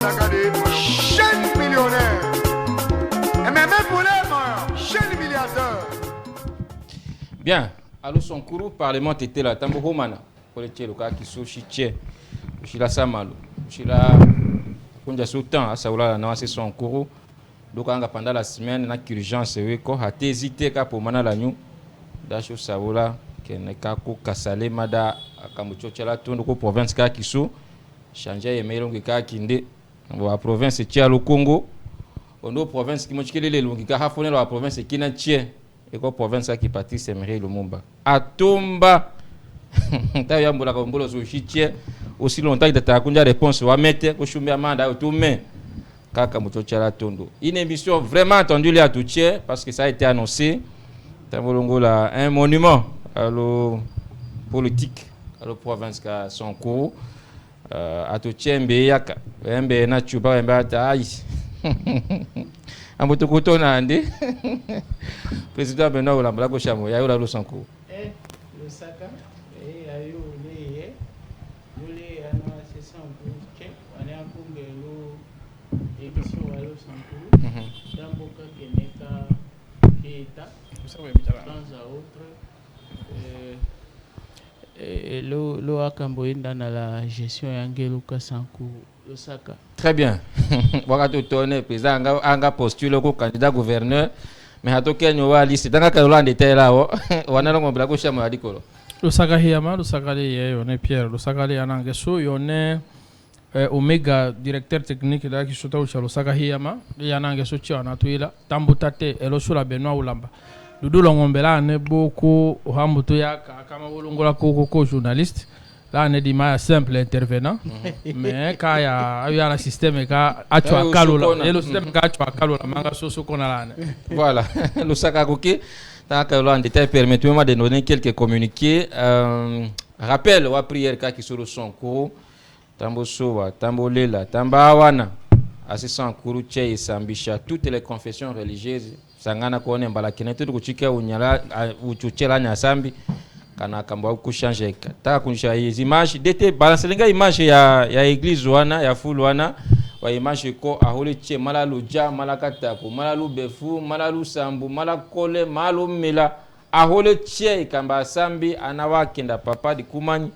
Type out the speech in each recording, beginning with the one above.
Chaîne millionnaire. Et même pour les chaîne milliardaire. Bien, alors son cours parlement était là. Tambo homana. Pour les tchèques, qui sont chiché. Je suis là, Samalo. Je suis là. Quand j'ai ce temps, ça va là, c'est son cours. Donc, pendant la semaine, il y a une urgence. Il y a hésité pour mana la nuit. D'ailleurs, ça va là. Qu'il n'y a qu'à Kassale, Mada, Kamuchochela, tout le province qui sont. Changer les mails qui sont la province est le Congo. On a province qui montre que les longues qui a la province qui n'a tient et la province qui partit c'est le Mumba. Atomba. T'as eu la Congo aussi longtemps que tu as une réponse wa mettre au chumé amanda au tout mais kaka mutochela tondo. Une émission vraiment attendue là tout parce que ça a été annoncé. Tambolongo là un monument à la politique à la province qui a son cours. Atochembe yaka embe na chuba embe atai amotokoto na ande président Benoît Olamba ko chamo ya yola losanko le saka ayo le yule ana session que on est en combelo émission ayo sanko damboka keneka eta dans à autre lo akambo inda na la gestion yangelo kasanku Osaka. Très bien. Wakato tourner président anga postule ko candidat gouverneur mais hatoke nyo wa liste danga karola ndete la wo wana ngo bla ko shamo adikolo. Osaka hiyama Osaka le yone Pierre Osaka le ananga so yone Omega directeur technique da ki sota ucha Osaka hiyama yananga so chi wana tuila tambutate elo sura Benoît Olamba. Dudu longombela ne boko hambuto ya kama wolongola ko journaliste là on est dit simple intervenant mais quand il y a un système ka achwa kalola et le système ka achwa kalola manga soso konalane voilà le sakakoke tant que l'on détail permettez-moi de donner quelques communiqués rappel wa prière ka qui sur son cours tambo sowa tambo lela tambawana assistant cours tche sambisha toutes les confessions religieuses sangana ko ne mbala kinetu kuchika unyala uchuchela nya sambi kana kamba kuchanger ta kunisha hizi image dete balancelinga image ya église wana ya fulu wana wa image ko ahole che mala luja mala katako mala lubefu mala lusambu mala kole mala mela ahole che kamba sambi anawa kenda papa di kumani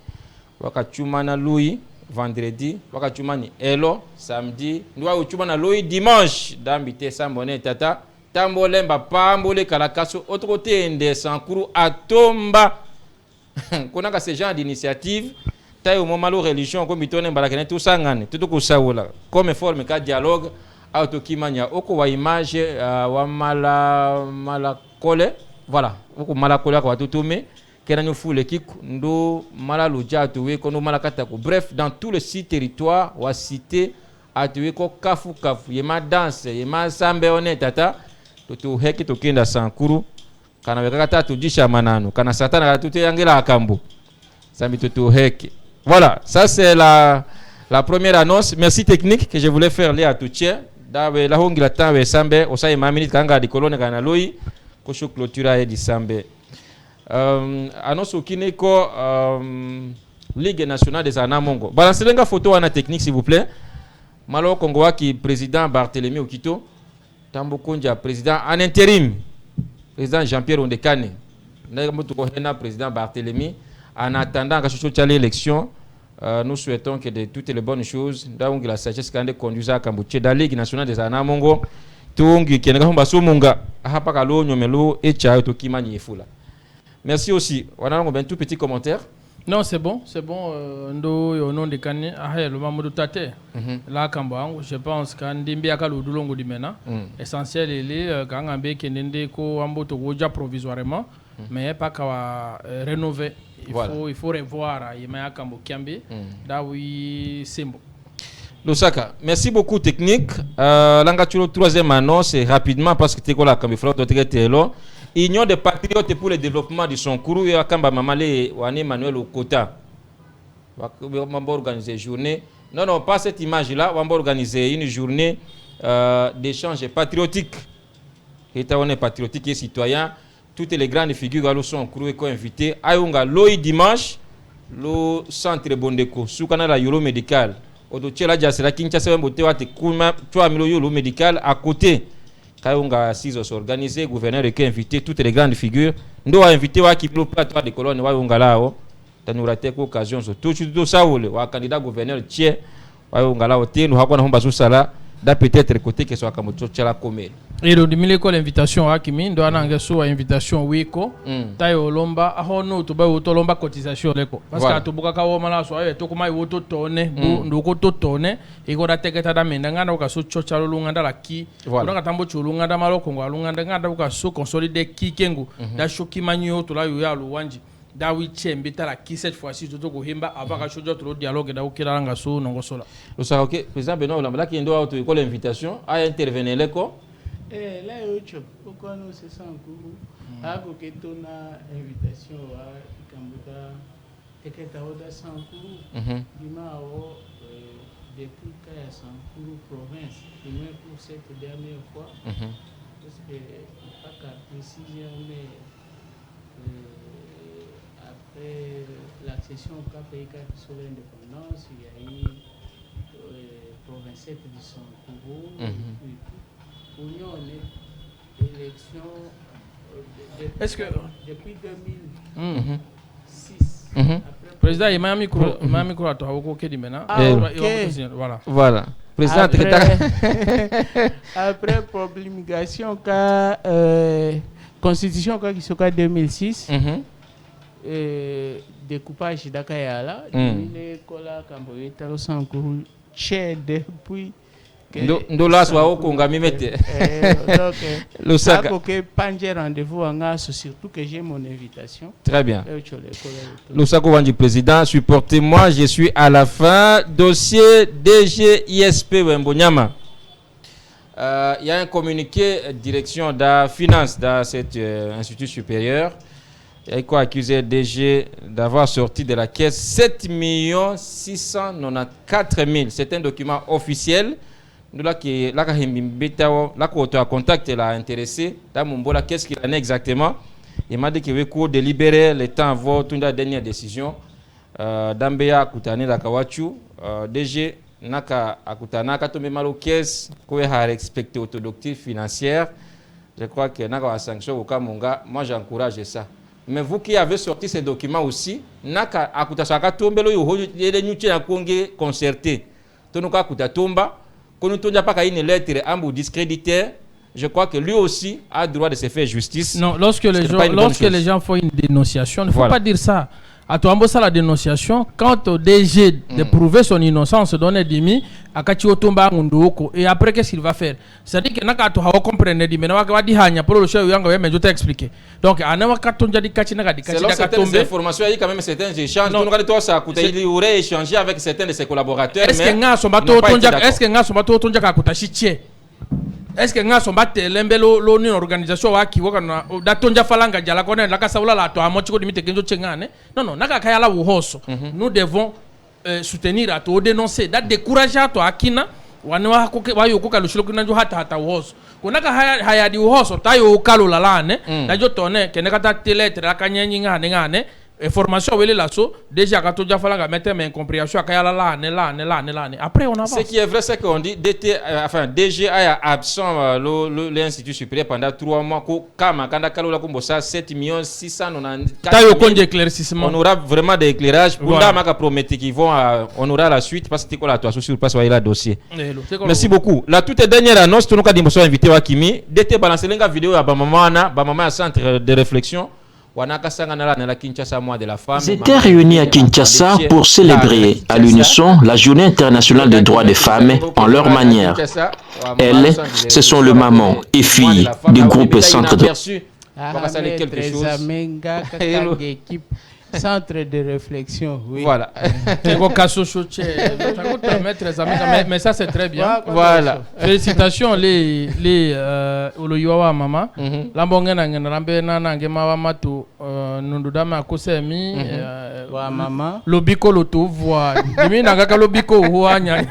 wakachumana lui vendredi wakachumani elo samedi ndwa uchumana lui dimanche dambite sambone tata tambolemba pambole kalakaso autre côté ende sankuru atomba qu'on a ce genre d'initiative taille au moment où religion comme mitone mbalakene tout sangane tout ko saola comme forme ka dialogue autokimanya oko wa image wa mala kole voilà oko mala kole kwa tutume kena nyufule kiku ndo mala luja tuwe kono mala katako bref dans tout le site territoire wa cité atuwe ko kafu yema danse yema sambe one tata to heki to kenda sankuru kana weka tatu jisha manano kana satana katute yangela akambo sami tutu heki. Voilà, ça c'est la première annonce. Merci technique que je voulais faire là à Touché dawe la hongi la tawe sambe osai ma minute kanga di kolone kana loi ko sho clôture e di sambe annonce kineko Ligue nationale des Anamongo. Balancez lenga photo wana technique s'il vous plaît. Malo Kongo qui président Barthélemy Okito Tambo Konja président en intérim. Président Jean-Pierre Ondekane, président Barthélemy, en attendant que l'élection, nous souhaitons que de toutes les bonnes choses, donc la sagesse qui conduit à Kambuche, dans la Ligue nationale des Anamongo, merci aussi. On a un tout petit commentaire. Non, c'est bon. Ndo yo non de kane ahe lo mamudu tate. La kambango, je pense qu'en dimbi akalu dulongo dimena. Essentiel ele kangambe kenende ko amboto goja provisoirement, mais pas qu'à rénover. Il faut revoir yema kambo kiambe. Da oui sembo. Lusaka, merci beaucoup technique. L'angachulo troisième annonce c'est rapidement parce que t'es quoi la kambi frère t'es là. Union des patriotes pour le développement de son courou et Akamba Mamale Wane Manuel Okota. On va organiser une journée. Non, pas cette image-là. On va organiser une journée d'échange patriotique. On est patriotique et citoyen. Toutes les grandes figures sont invitées. Ayonga, l'OI dimanche, le centre Bondeko, sous canal Euro médical. odoche la jasela Kinshasa wembote wate kuma 3 millions euro médical à côté Kayonga assise s'organiser gouverneur qui invité toutes les grandes figures ndo a invité wa ki plateau de colonne wa yonga lao tanurate ko occasion so tout ça wa candidat gouverneur tie wa yonga lao tenu hakuna homba susala da peut-être côté que soit comme tchala komel et le dimile ko l'invitation akimi ndo ananga so invitation wiko tayo lomba ahono to ba to lomba cotisation leko parce que to buka ka wo mala so ayo to kuma woto tone ndo ko to tone e ko da teketa da menda ngana ka so tchala lunga la ki ndo ka tambo chulunga da malo kongo lunga ngada ka so consolider ki kengu da shoki manyo to la yo ya luwanji da wiche mbita la ki cette fois-ci to ko himba avant ka chojo to dialogue da ukira nga so nongo sola lo sa OK président Benoît Olamba ki ndo auto ko l'invitation a intervenir leko là yocho pourquoi nous c'est ça nguru ako ketona invitation wa ikambuta teketa oda sankuru dimao depuis kaya sankuru province même pour cette dernière fois parce que pas qu'à préciser mais après l'accession au pays sur l'indépendance il y a eu province de Sankuru Union élection depuis 2006. Président, il m'a micro à toi, voilà. Président, après promulgation constitution qui soit 2006. Découpage d'Akayala, les colla Camboyeta Sankuru chair depuis Ndola soit au Congo mimete. Le sac. OK, j'ai rendez-vous en as surtout que j'ai mon invitation. Très bien. Le sac du président, supportez-moi, je suis à la fin. Dossier DG ISP Wembonyama. Il y a un communiqué direction de la finance dans cet institut supérieur. Il y a quoi accusé DG d'avoir sorti de la caisse 7 694 000. C'est un document officiel. Nous là qui là quand contact l'a intéressé dans mon bola qu'est-ce qu'il en est exactement. Il m'a dit qu'il veut court délibérer le temps avant toute la dernière décision. Dambeya kutani la kawachu DG naka akutana katombe malo caisse ko a respecter orthodoxie financière. Je crois que naka wa sanction au Kamunga, moi j'encourage ça. Mais vous qui avez sorti ces documents aussi, naka akutasaka tombelo yo yele nyuche ya konge concerté. Tonuka kutatomba quand nous n'avons pas une lettre ambu discréditaire, je crois que lui aussi a le droit de se faire justice. Non, lorsque les gens font une dénonciation, il ne faut pas dire ça. À toi, ça la dénonciation, quand au DG de prouver son innocence, donner demi, à Kachio Tomba Mundoko, et après qu'est-ce qu'il va faire? C'est-à-dire que Naka to comprendre dit, mais Naka dit Hanya pour le chef Yanga, mais je t'ai expliqué. Donc, à Naka Tonja di Kachinaga di Kachinaga certaines informations, il y a quand même certains échanges. Non, ça a coûté, il aurait échangé avec certains de ses collaborateurs. Est-ce que Nga Sombato Tonja Kakuta Chiche? Est-ce que nga sombate lembelo l'oni organisation wa ki woka na datonja falanga jala kone la kasaula la to amochiko dimite kenjo chengane non naka kaya la wuhoso nous devons soutenir à to dénoncer da décourager à to akina wane wa ko wa yoko ka lushilo kunanjo hata wuhoso kunaka haya di wuhoso tayo kalo la lane da jotone keneka ta teletre la kanyenyi ngane formation wele lasso déjà quand on a fallu mettre mais incompréhension akaya la ne après on avance. Ce qui est vrai c'est qu'on dit DG a absent l'institut supérieur pendant 3 mois ko kama kanda kalola kombo ça 7 694 on aura vraiment des éclairages pour la maka promettre qu'ils vont on aura la suite parce que la toi sur place wa dossier. Merci beaucoup. La toute dernière annonce tout nous ka dimso invité wa Kimi DT balancer lenga vidéo ya ba maman centre de réflexion. Ils étaient réunis à Kinshasa pour célébrer à l'unisson la journée internationale des droits des femmes en leur manière. Elles, ce sont le maman et fille du groupe Centre de... Centre de réflexion, oui. Voilà. Mais ça c'est très bien. Voilà. Félicitations les Oloyowa mama. Lambonga ngena rambe na ngema wa matu nundudama kosemi wa mama. Lobiko loto voix. Dimi nangaka lobiko huanya.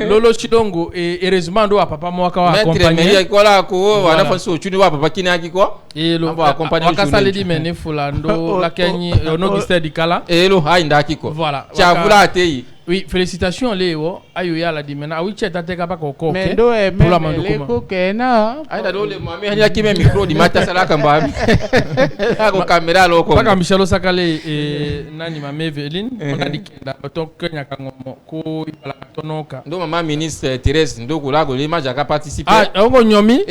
Lolo Chidongo et heureusement do papa mo waka accompagner. Mais ko la ko wana fonso ochuni wa papa kinaki ko. Et lo accompagner. Wakasa ledi menefula ndo la kenyi no Mister Dikala elo ha indaki ko voilà chavula atei Oui, félicitations Léo. Ayoya la dimena. Oui, tu as été capable de faire. Mais do est même l'écho Kena. Aïe, d'accord, le moi, mais il y a qui met micro du matin, ça là comme ça. La caméra là. Pas comme Michel Osakale et Nani ma Méveline. On a dit que la auto Kenya Kangomo ko la tonoka. Donc maman ministre Thérèse, donc là, l'image a participé. Ah, on Nyomi.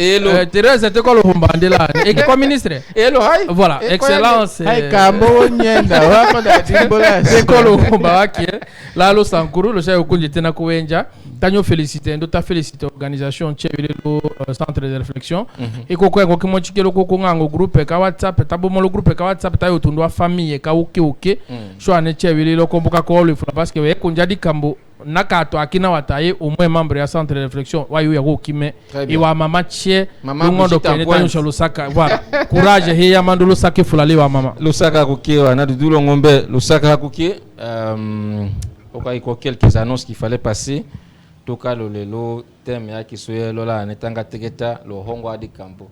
Thérèse était quoi le hombandé là? Et quoi ministre? Hello, hi. Voilà, excellence. Hi, Kambo Nyenda. Wa pas d'imbola. C'est quoi le homba qui est là le Sankuru, le chef au tena Kouenja. Tanyo félicité, nous t'a félicité organisation Tchèville le centre de réflexion. Et koko eko ki mochike lo koko ngango groupe ka WhatsApp, tabo le groupe ka WhatsApp ta yotundwa famille ka oke. So ane Tchèville lo komboka ko le fula parce que we konja di kambo nakato akina wataye au moins membre ya centre de réflexion wa yo ya ko kime et wa mama Tchè ngondo ko netanyo sha Lusaka. Voilà. Courage he ya mandolo sake fula le wa mama. Lusaka kuki wa na dudulo ngombe Lusaka kuki il y a quelques annonces qu'il fallait passer. Toka le thème ya kisoye lola netanga tegeta lo hongwa di kampo.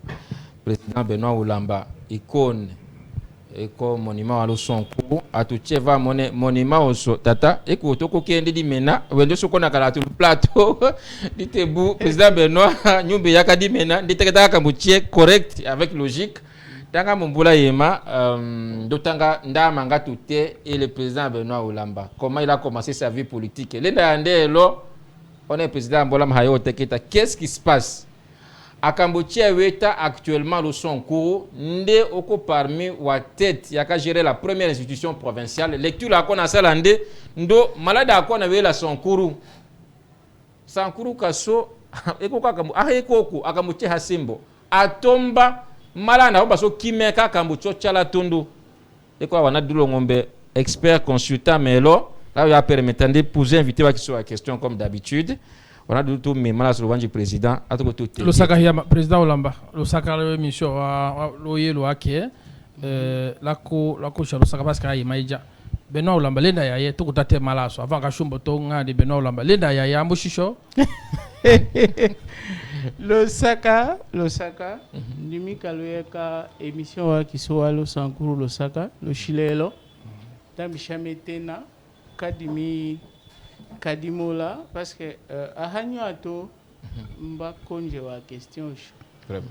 Président Benoît Oulamba icône eko monument à Losonko atucheva monument oso tata eko toko kende di mena wendo soko na kala tu plateau di tebu président Benoît nyumbe yaka di mena di tegeta kambuchie correct avec logique. Tanga Mumbula Yema, d'autanga Ndamanga Touté et le président Benoît Oulamba. Comment il a commencé sa vie politique? On est président Mbolam Hayo Teketa. Qu'est-ce qui se passe? À Cambodge, Weta actuellement le Sonko, Ndé Oko parmi wa tête, il y a gérer la première institution provinciale. Lecture la qu'on a salande, Ndo malade à quoi on avait la Sonkuru. Sonkuru Kasso, Eko Kakambu, Aheko, Akamuche Hasimbo, Atomba. Malana on baso kimeka kambucho chala tundu et quoi on a dulo ngombe expert consultant mais là il a permettre de poser invité qui soit la question comme d'habitude on a tout mais mala sur le président à tout le Sakahia président Olamba le Sakala mission loyer lo ake la ko le Sakaba parce qu'il maïja Benoît Olamba lenda ya tout tate malaso avant ka shumbo to ngade Benoît Olamba lenda ya mbushisho Le Saka, Nimi Kaloyeka, émission qui soit le Sankuru, le Saka, le Chilelo, Tamishametena, Kadimola, parce que à Hanyoato, mba konje wa question,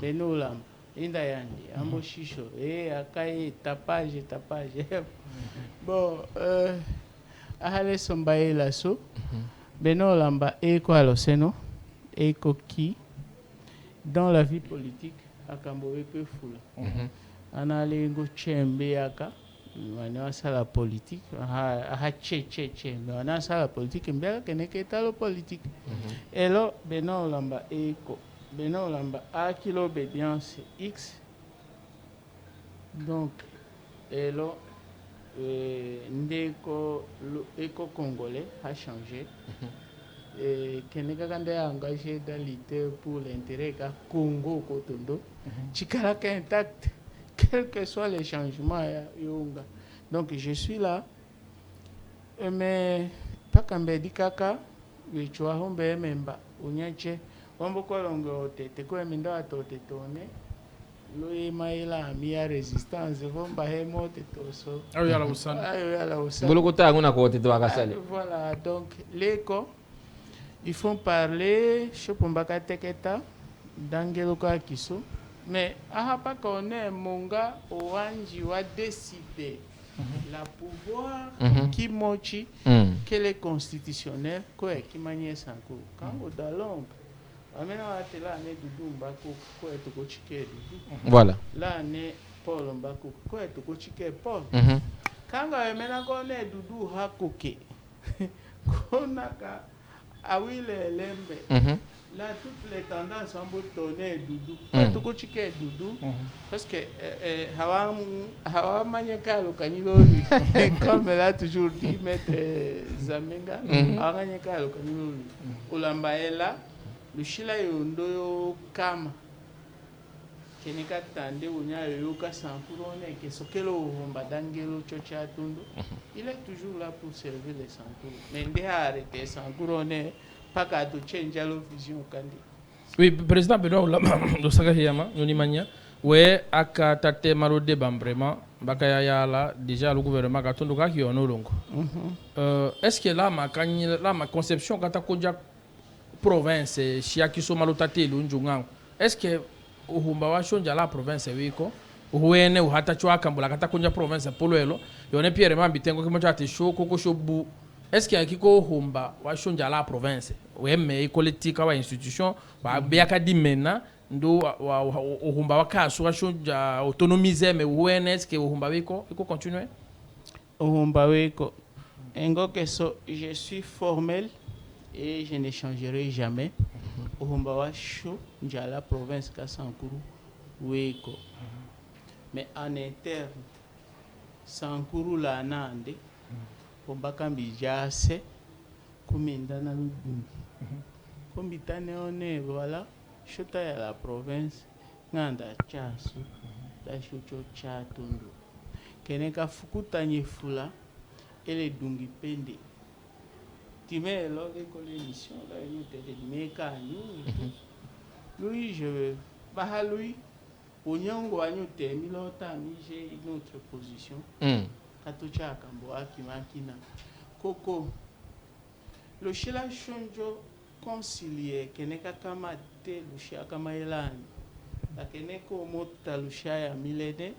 Benolam, Indayandi, Amboshisho, Akaye, tapage. Bon, Ahale Sombaye Lasso, Benolamba, quoi le Seno, qui dans la vie politique à Cambouré que foule. On a les chembe aka, on a ça la politique, on a ça la politique, bien que n'est que la politique. Et là, Benoît Lamba éco, Benoît Lamba a qui l'obédience X. Donc, et là, l'éco congolais a changé. Keneka Kande a engagé dans l'idée pour l'intérêt du Congo Kotondo. Chikaraka intact, quels que soient les changements. Donc je suis là. Mais pas comme Bedikaka, je suis là. Memba, Unyache, Wamboko Longo, Teko Minda Totetone, Loïmaïla, Mia Résistance, Vomba Hemo, Tetoso. Ah oui, à la Oussan. Voilà, donc l'écho. Ils font parler, je ne sais pas teketa, d'Angeloka Kiso, mais à pas qu'on est monga orange va décider la pouvoir qui mochi qu'elle est constitutionnelle quoi qui manie sanko quand au dalong amena atela ne dudu mbako quoi to kochike voilà là ne Paul mbako quoi to kochike Paul quand amena qu'on est dudu hakoke konaka ah oui, les là, toutes les tendances sont tourner doudou. Tout ce qui est doudou, parce que Hawa Manyaka, le caniloli, comme elle a toujours dit, maître Zamenga, Hawa Manyaka, le caniloli. Olambaela, le Chila Yondo Kama, Keneka Tande, Unya Yoka Sankurone, qui est ce que l'on va d'Angelo Chocha Tundo. Il est toujours là pour servir les Sankourou. Mais il a arrêté Sankurone. Pas qu'à tout changer la vision. Oui, président Benoît Oulamba, le Sakahiyama, nous n'y manions. Oui, à Tate Marode Bam vraiment, Bakayala, déjà le gouvernement a tout qui est en Olongo. Est-ce que là, ma conception, quand tu as province, Chiaki Somalotate, l'Unjungang, est-ce que Uhumbawa Shonja la province, Wiko, Uene, Uhatachoa, Kambola, Katakunja province, Poloelo, Yone Pierre Mambitengo, Kimachate, Show, Coco Shobu, est-ce que Kiko Humba, Washonja la province, Weme, politique, ou institution, Beaka Dimena, ndo Uhumba Wakasu, Washonja autonomiser, mais est-ce que Uhumba Wiko, il faut continuer? Uhumba Wiko, Engo Keso, je suis formel et je n'échangerai jamais. Uhumba Washo, Njala province Kasankuru, Weko. Mais en interne, Sankuru la Nande, Pombakambi Jase, Kumindana Lubungi. Kombitane one, voilà, Chota ya la province, Nanda Chasu, da Chocho Chatondo. Keneka Fukuta Nyefula, et les Dungi Pende. Timé, lors de l'émission, là, il était de Meka, lui, je. Bah, lui, au Nyango, j'ai une autre position. Katocha Kamboa Kimakina. Koko. Le Shela Shonjo concilié, Keneka Kamate, Lucia Kamaelani. La Keneko Mota Lucia Milene.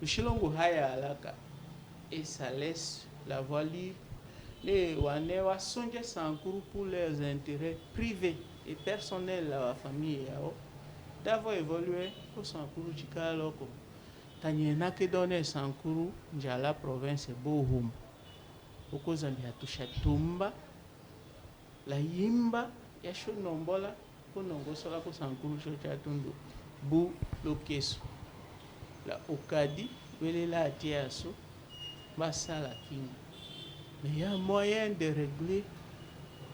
Le Shilongo Haya Alaka. Et ça laisse la voie libre. Les Wanewa sont Sankuru pour leurs intérêts privés et personnels à la famille d'avoir évolué pour Sankuru Chikaloko. Tanyena que donne Sankuru, Njala province Bohum. Oko Zambia Tushatumba, la Yimba, Yasho Nombola, pour Nongosola pour Sankuru Chochatundo, Bou Lokeso. La Okadi, Welela Tiaso, Basala King. Mais il y a moyen de régler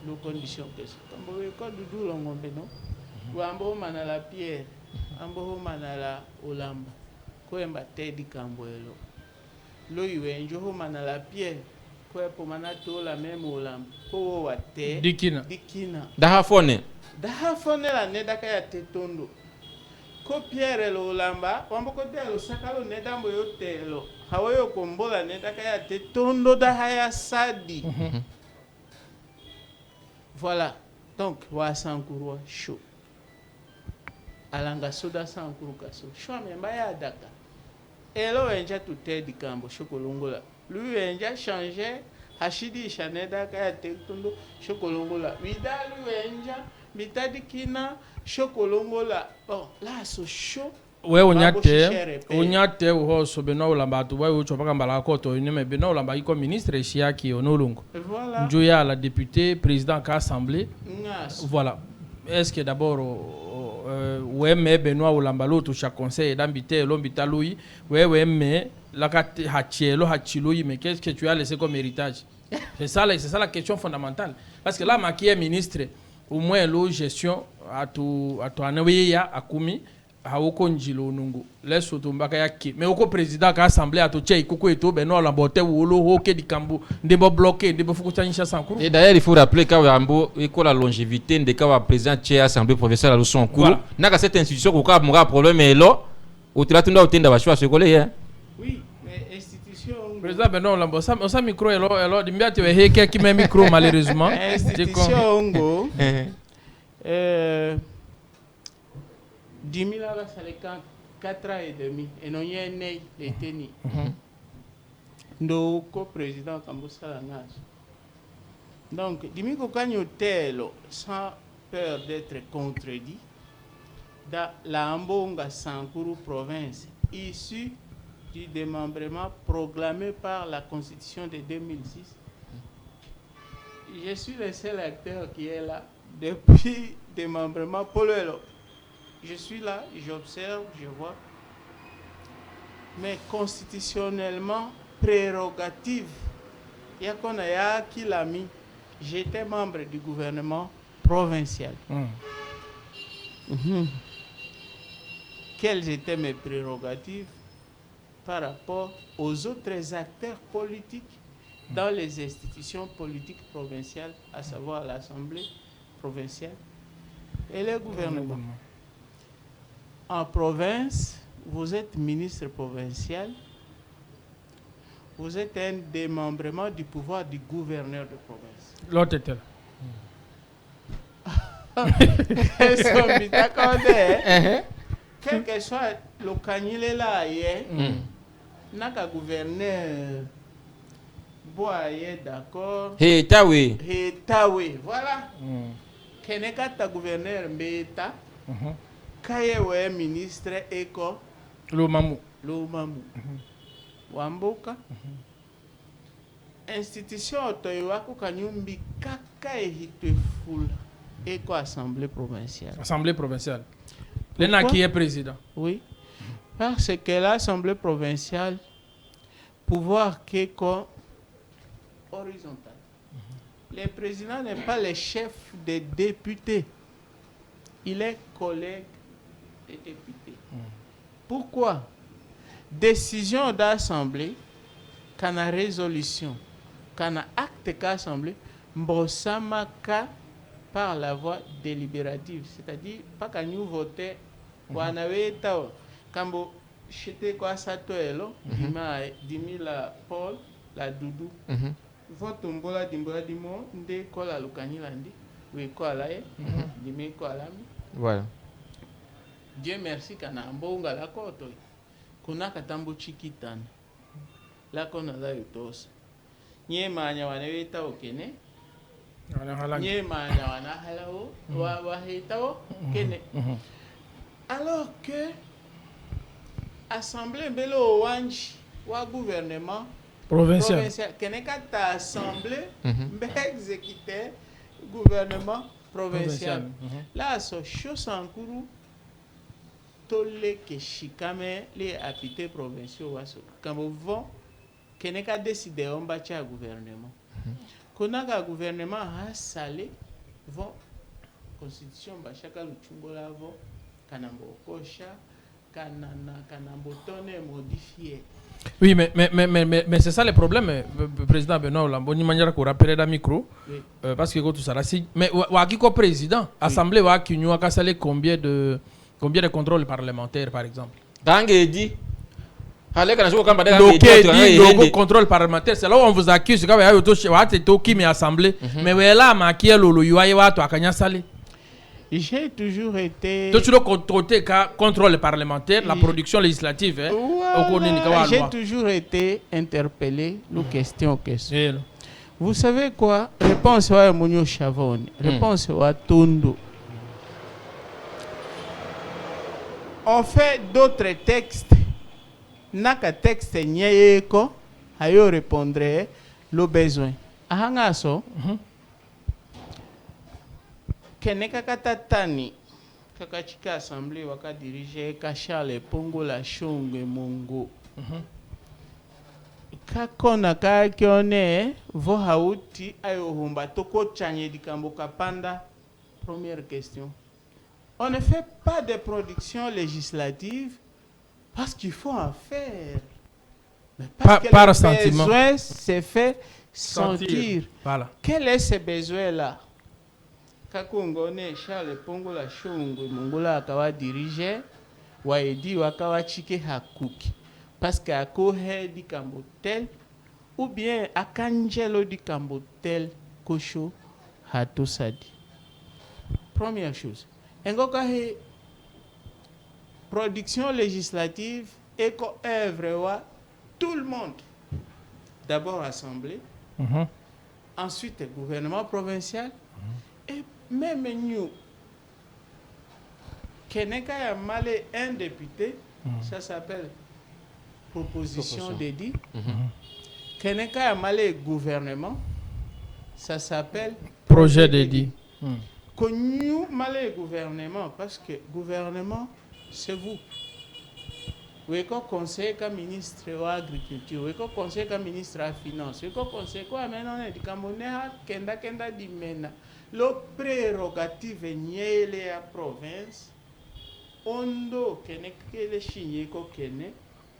nos conditions. Comme le code du Longombe, non? Ou ambo manala pierre, ambo manala olamba. Koemba tedi kamboelo. Lo iwenjo manala pierre. Koepo manato la même olamba. Ko wate. Dikina. Dahafone la nedaka ya tetondo. Ko pierre lo olamba. Wamboko delo sakalo nedambo yotelo. Hawayo kombola nedaka ya tetondo da haya sadi. Voilà. Donc, wa Sankuru chaud. Alanga soda Sankuru kaso. Shwa memba ya daka. Elo enja tute di kambo chokolongola. Lui enja changer hashidi shanedaka ya tetondo chokolongola. Vida lui enja mitadi kina chokolongola. Bon, là so chaud. We unyate uho so beno lamba tu we ucho paka mbala ko to ni me beno lamba iko ministre Chiaki Onolongo. Voilà. Njoya la député président ka assemblée. Voilà. Est-ce que d'abord we me beno lamba lo to cha conseil d'ambité lombita lui we me la hachilo mais qu'est-ce que tu as laissé comme héritage? C'est ça la question fondamentale parce que là ma qui est ministre au moins lo gestion à to anaweya akumi hawoko njilo nungu leso tumbaka yake mais oko président ka assemblée ato tchei koko eto beno la bote wolo hoke di kambu ndebo bloqué ndebo fukuchanisha Sankuru. Et d'ailleurs il faut rappeler ka Wambo iko la longévité de ka président tchei assemblée provinciale à Sankuru naka cette institution ko ka mura problème elo otela tunda otenda bashwa sekole ya. Oui, mais institution président beno la bossa osa micro elo dimbiate we heke ki même micro malheureusement institution ngo 10 000 ans, ça les 4 ans et demi. Et non, il y a un nez, les tennis. Nous, co-président Kambosa Langas. Donc, Dimi Kokanyo Telo, sans peur d'être contredit, dans la Ambonga Sankuru province, issue du démembrement proclamé par la Constitution de 2006. Je suis le seul acteur qui est là depuis le démembrement Poloelo. Je suis là, j'observe, je vois. Mais constitutionnellement, prérogative, il y a qu'on a qui l'a mis. J'étais membre du gouvernement provincial. Quelles étaient mes prérogatives par rapport aux autres acteurs politiques dans les institutions politiques provinciales, à savoir l'Assemblée provinciale et le gouvernement. En province, vous êtes ministre provincial, vous êtes un démembrement du pouvoir du gouverneur de province. L'autre était là. Quel que soit le canilé là, n'a qu'à gouverneur. D'accord. Tawe. Voilà. Keneka ta gouverneur mbeta. Kaye we ministre eko. Lumamu. Wamboka. Institution otoywaku kanyumbi kaka ehitwe full. Eko assemblée provinciale. Assemblée provinciale. L'ENA qui est président. Oui. Parce que l'Assemblée provinciale, pouvoir qu'éco horizontal. Le président n'est pas le chef des députés. Il est collègue des députés. Pourquoi? Décision d'assemblée, quand la résolution, quand la acte d'assemblée, mbosamaka par la voie délibérative. C'est-à-dire, pas quand nous votons, quand vous chete quoi ça toelo, dimi la Paul, la Doudou. Vote mbola dimbola dimo, nde kola lukani landi, oui kola e, dimi kola mi. Voilà. Dieu merci kana mbonga la koto. Kuna katambo chikitan. La kona la yotos. Nye manya waneweta okene. Nye manya wana halao, wa hetao kene. Alors que Assemblée Mbelo Wanji, wa gouvernement provincial. Keneka ta assemblée, mbe exécuté gouvernement provincial. Là, so chose en cours, tole ke shikame les habités provinciaux waso. Quand vous vont, keneka décider on bâtit un gouvernement. Konaka gouvernement a salé, vont constitution bachaka luchungola vont kanambo kosha. Oui, mais c'est ça le problème, président Benoît Lambo. Ni manière qu'on rappelle dans le micro, parce que tout ça là, mais Wakiko président, assemblée Wakinyo a cassé combien de contrôles parlementaires par exemple. Dangue le contrôle parlementaire, c'est là où on vous accuse quand vous avez été mais assemblée, mais là maquille lolo yuayewa to akanya salé. J'ai toujours été. Contrôle parlementaire, la production législative. J'ai toujours été interpellé nos questions. Vous savez quoi? Réponse à Mounio Chavon. Réponse à Tondo. On fait d'autres textes. Naka texte nyeko. Ayo répondrait le besoin. Ahangaso. Keneka katatani kakachika assemblée waka dirige Charles Pongo la Shongwe Mongo. Kakona kakione vo hauti ayo humba toko chanye dikambo kapanda. Première question. On ne fait pas de production législative parce qu'il faut en faire. Mais parce que par le besoin se fait sentir. Voilà. Quel est ce besoin-là? Kakongone Charles Pongo la Shongwe Mongola akawa dirige waedi wakawa chike hakuki parce que akohe di kambotel ou bien akanjelo di kambotel kosho hatosadi. Première chose, engoka he production législative éco œuvre wa tout le monde. D'abord assemblée, ensuite gouvernement provincial et même nous, Keneka a malé un député, ça s'appelle proposition d'édit. Keneka a malé gouvernement, ça s'appelle projet d'édit. Que nous malé gouvernement, parce que gouvernement, c'est vous. Vous êtes conseiller comme ministre de l'agriculture, vous êtes conseiller comme ministre de la finance, vous êtes conseiller quoi maintenant on dit kenda di mena. Le prérogative niele à province, ondo kene kele chigné ko kene,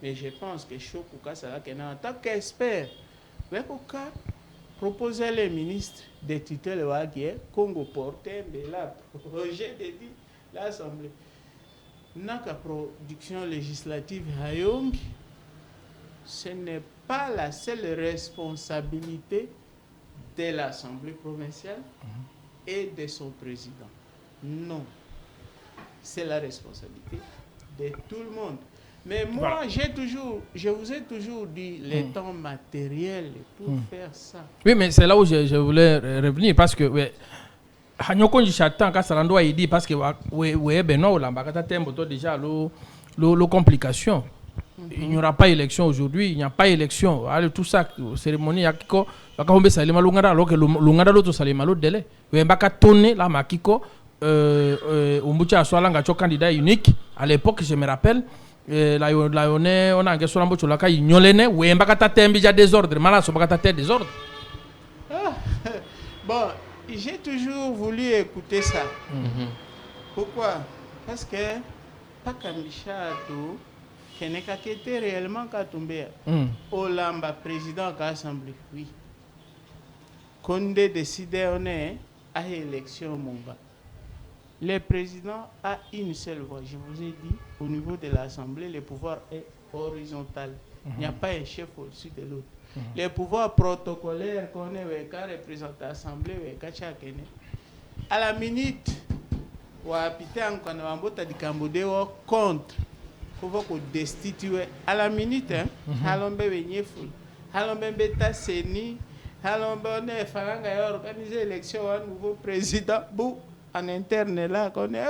mais je pense que chokuka sala kene en tant qu'expert, wekoka proposer les ministres des tutelles wagie Congo porter de la projet de dit l'Assemblée. Naka production législative hayongi ce n'est pas la seule responsabilité de l'Assemblée provinciale et de son président. Non. C'est la responsabilité de tout le monde. Mais moi, je vous ai toujours dit les temps matériels pour faire ça. Oui, mais c'est là où je voulais revenir parce que Hanyoko Njishatan, quand Salando a dit, parce que Beno, l'ambacata tembo déjà le complication. Il n'y aura pas élection aujourd'hui, il n'y a pas élection. Allez, tout ça, cérémonie, yakiko, bakahombe salima lungara, alors que lungara l'autre salima l'autre délai. Wembaka tonné la makiko, Umbucha Aswalanga, candidat unique. À l'époque, je me rappelle. La on a un solambo chulaka ignolene ou embakata tembi ja désordre mala so bakata désordre. Bon, j'ai toujours voulu écouter ça. Pourquoi? Parce que pas Kambichato keneka kete réellement Katumbe Olamba président de l'Assemblée. Oui. Condé décidé on est à élection mon gars. Le président a une seule voix. Je vous ai dit, au niveau de l'Assemblée, le pouvoir est horizontal. Il n'y a pas un chef au-dessus de l'autre. Les pouvoirs protocolaires qu'on est quand représente l'Assemblée, à la minute, ou à Pétain, quand on a dit qu'on contre, il faut qu'on destitue. À la minute, allons venir fou. Allons bêta séni. Allons organiser l'élection d'un nouveau président. En interne là qu'on est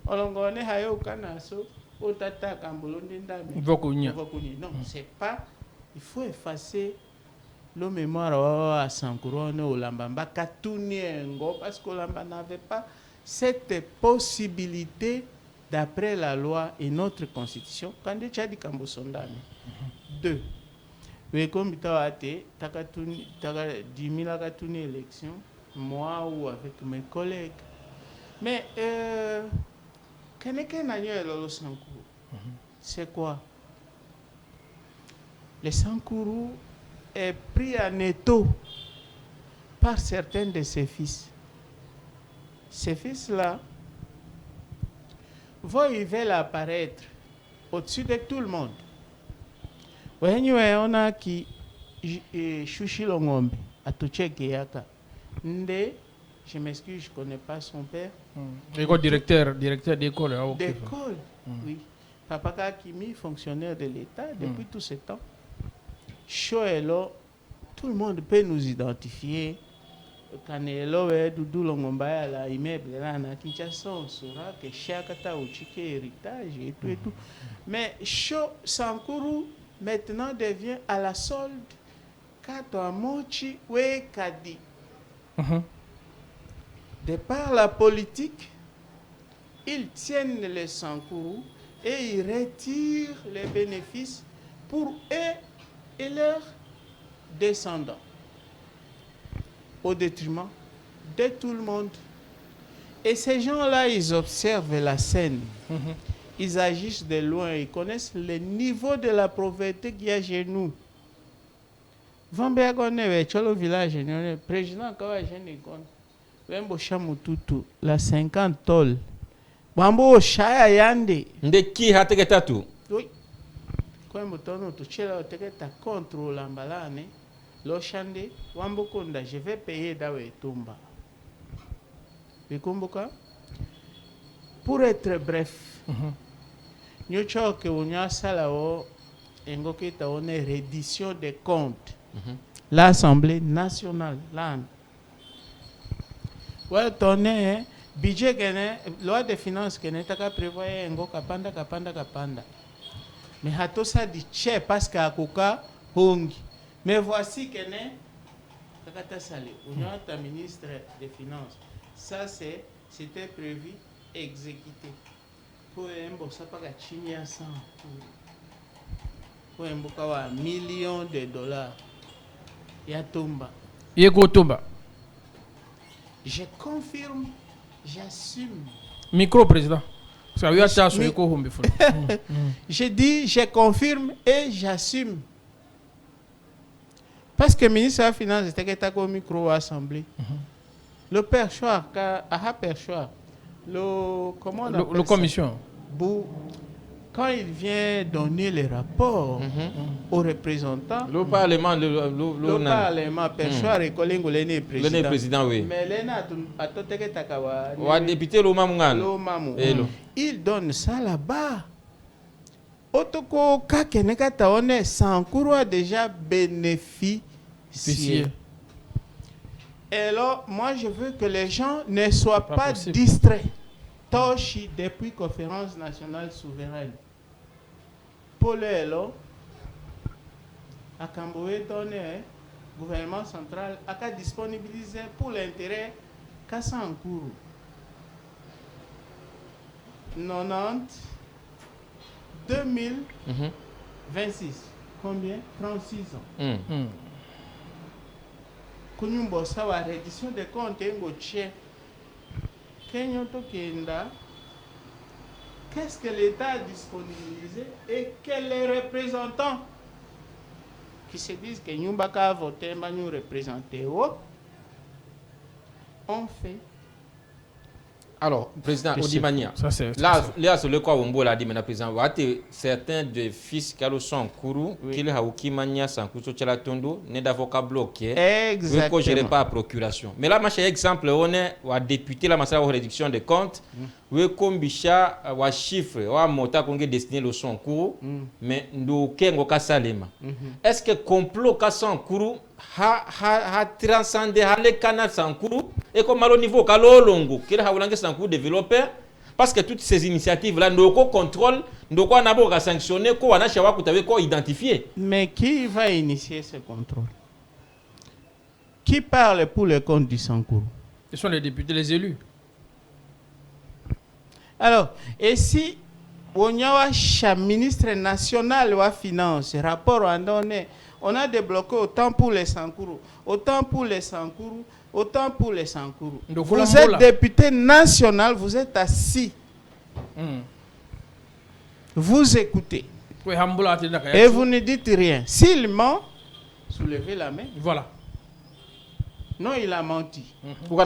on est hayo kanaso otata kambolondi ndambi non c'est pas il faut effacer le mémoire à Sankuru au Lambamba Katuniengo parce que Lamba n'avait pas cette possibilité d'après la loi et notre constitution quand il a dit Kambosondami 2 we comme tawate takatuni taka 10 000 katuni élection moi ou avec mes collègues. Mais, c'est quoi? Le Sankuru est pris en étau par certains de ses fils. Ces fils-là ils veulent apparaître au-dessus de tout le monde. On a qui Chouchi Longombe, à Touchekeyaka. Je m'excuse, je ne connais pas son père. Directeur d'école. D'école, oui. Papa Kakimi, fonctionnaire de l'État depuis tout ce temps. Choelo, tout le monde peut nous identifier. Kanelo, Doudou Longomba, la immeuble, là, à Kinshasa, on saura que Chiakata ou Chike héritage et tout et tout. Mais Sankuru, maintenant, devient à la solde. Kato Amochi, we Kadi. De par la politique, ils tiennent les Sankuru et ils retirent les bénéfices pour eux et leurs descendants, au détriment de tout le monde. Et ces gens-là, ils observent la scène. Ils agissent de loin, ils connaissent le niveau de la pauvreté qu'il y a chez nous. Vambéagone, le village, le président Kawajenekone. Wembo Shamututu, la 50 tol. Bambo Shaya Yande. Ndeki hateketatu. Oui. Quand motono tu chela teketa contre l'ambalane, lo chande, wambo konda, je vais payer dawe tumba. Vous comprenez? Pour être bref, nous avons que nous avons une reddition des comptes. L'Assemblée nationale, là. Ouais, tonné, budget loi de finances que n'est pas prévoyé ngo kapanda. Mais hato ça dit che parce que akoka hongi. Mais voici que n'est takata salé. On a ta ministre des finances. Ça c'était prévu exécuté. Pour un bossa pas chini à 100. Pour un boka millions de dollars. Ya tomba. Yego tomba. Je confirme, j'assume. Micro, président. Je dis, je confirme et j'assume. Parce que le ministre de la Finance était au micro à l'Assemblée. Le perchoir, le commission. quand il vient donner les rapports aux représentants, le Parlement, le Parlement, perçoit le président, oui. Mais le député, il donne ça là-bas. Otoko Kakenekata, on est Sankuru a déjà bénéficié. Et alors, moi, je veux que les gens ne soient pas distraits. Toshi, depuis Conférence nationale souveraine. Pour le à Camboué, gouvernement central a disponibilisé pour l'intérêt Kassankuru. 90 2026. Combien? 36 ans. Kunyumbo sawa reddition de comptes ngoche. Qu'est-ce que l'État a disponibilisé et quels les représentants qui se disent que nous avons voté, nous représentons, ont fait. Alors, président Odimania, là, c'est le cas où on l'a dit, mais président, certains des fils qui sont courus, qui ont Kimania sans Kousochela Tondo, n'est d'avocat bloqué, exactement. Que je n'ai pas à procuration. Mais là, machin exemple, on est à député la matière de réduction des comptes, oui, comme bicha, ou chiffre, ou monta qu'on est destiné le son courou, mais nous kengo kasalema. Est-ce que complot kassan courou ha transcendé les canaux sans courou et comme au niveau kalolongo, qu'il a voulu sans courou développer? Parce que toutes ces initiatives-là, nous contrôlent, nous avons sanctionné, nous avons identifié. Mais qui va initier ce contrôle? Qui parle pour le compte du Sankourou? Ce sont les députés, les élus. Alors, et si on a un ministre national de la finance, rapport on a débloqué autant pour les Sankourou, autant pour les Sankourou, autant pour les Sankourou. Vous êtes député national, vous êtes assis. Vous écoutez. Et vous ne dites rien. S'il ment, soulevez la main. Voilà. Non, il a menti. Mais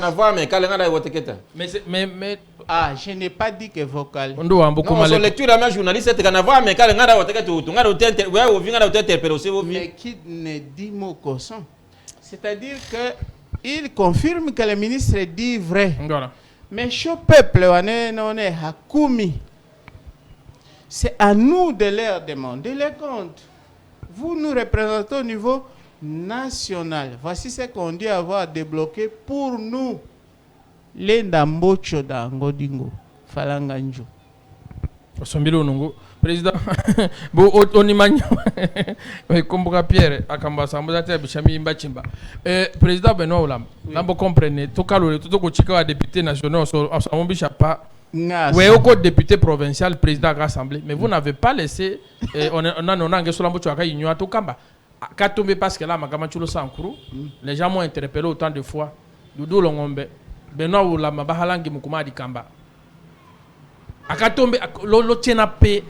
ah, je n'ai pas dit que vocal. Non, son lecture à ma journaliste, c'est mais qui ne dit mot consent. C'est-à-dire que il confirme que le ministre dit vrai. Voilà. Mais ce peuple, on est Hakumi. C'est à nous de leur demander les comptes. Vous nous représentez au niveau national. Voici ce qu'on dit avoir débloqué pour nous. L'Endambocho d'Angodingo. Falanganjo. Sombilo Nungo. Président, on imagine. Comme Pierre, Akamba Sambaza, Bichami Mbachimba. Président Benoît Olam, vous comprenez, tout cas, tout le député national, on Bichapa. Oui, au député provincial, président de l'Assemblée. Mais vous n'avez pas laissé. On a un sur la union à Tokamba. Quand tombé parce que là, Magamachulo Sankourou, les gens m'ont interpellé autant de fois. Doudou Longombe, Benoît Olam, Bahalangi Mukuma di Kamba. Akatombe lo tiena pe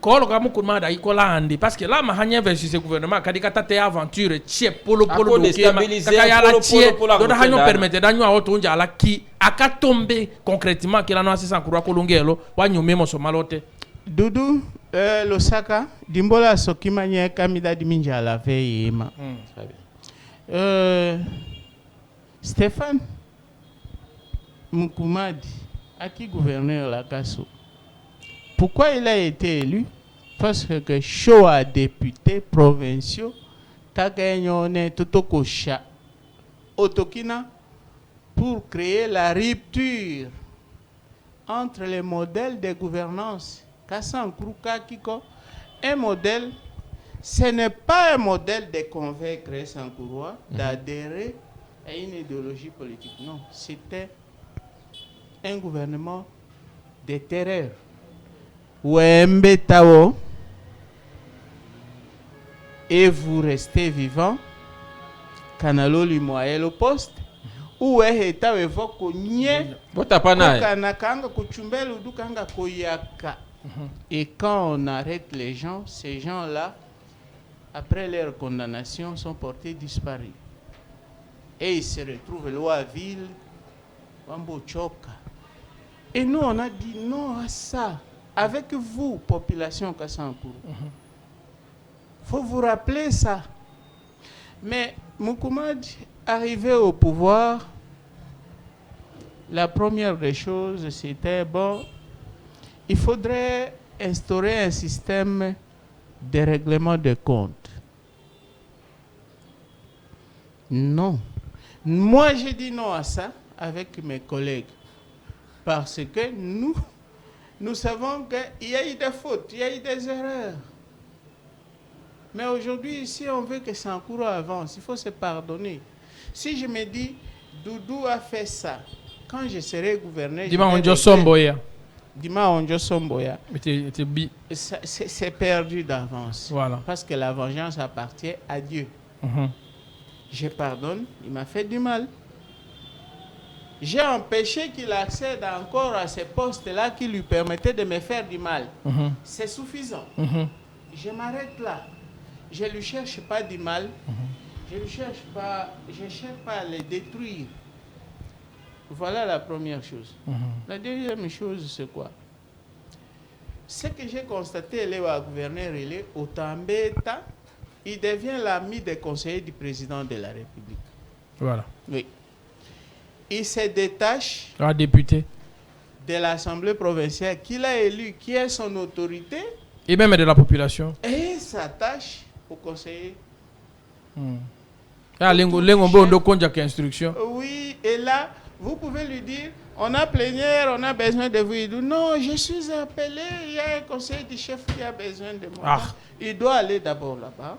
kolo kamu kumada ikola andi parce que là mahanya versus ce gouvernement kadikata te aventure tie polo déstabiliser do da hanyo permettre danyo a otonja ala ki akatombe concrètement que la no assisa kurwa kolongelo wa nyume so malote Doudou Losaka dimbola sokimanya kamida diminja la veillema. Très bien. Stéphane Mukumadi à qui gouverneur la Kasso. Pourquoi il a été élu? Parce que choix députés provinciaux, Tagayone Totokosha, Otokina, pour créer la rupture entre les modèles de gouvernance. Kassankrouka Kiko, un modèle, ce n'est pas un modèle de convaincre les Sankourois d'adhérer à une idéologie politique. Non, c'était un gouvernement de terreur. Wembe Tao, et vous restez vivant, Kanalo Limoye le poste, ou est évoque nye, Kanakanga Kuchumbel ou Dukanga Koyaka. Et quand on arrête les gens, ces gens-là, après leur condamnation, sont portés disparus. Et ils se retrouvent loin à ville, Wambo Choka. Et nous, on a dit non à ça. avec vous, population Kassankourou. Faut vous rappeler ça. Mais Moukoumad, arrivé au pouvoir, la première des choses, c'était, bon, il faudrait instaurer un système de règlement de comptes. Non. Moi, j'ai dit non à ça avec mes collègues. Parce que nous savons qu'il y a eu des fautes, il y a eu des erreurs. Mais aujourd'hui, si on veut que Sankourou avance, il faut se pardonner. Si je me dis, Doudou a fait ça, quand je serai gouverneur... C'est perdu d'avance. Voilà. Parce que la vengeance appartient à Dieu. Je pardonne, il m'a fait du mal. J'ai empêché qu'il accède encore à ces postes-là qui lui permettaient de me faire du mal. C'est suffisant. Je m'arrête là. Je ne lui cherche pas du mal. Je ne cherche pas à les détruire. Voilà la première chose. La deuxième chose, c'est quoi? Ce que j'ai constaté, le gouverneur, il est au Tambeta, il devient l'ami des conseillers du président de la République. Voilà. Oui. Il se détache député de l'Assemblée provinciale qu'il a élu, qui est son autorité. Et même de la population. Et s'attache au conseiller. Instruction. Oui, et là, vous pouvez lui dire, on a plénière, on a besoin de vous. Il dit, non, je suis appelé, il y a un conseiller du chef qui a besoin de moi. Il doit aller d'abord là-bas.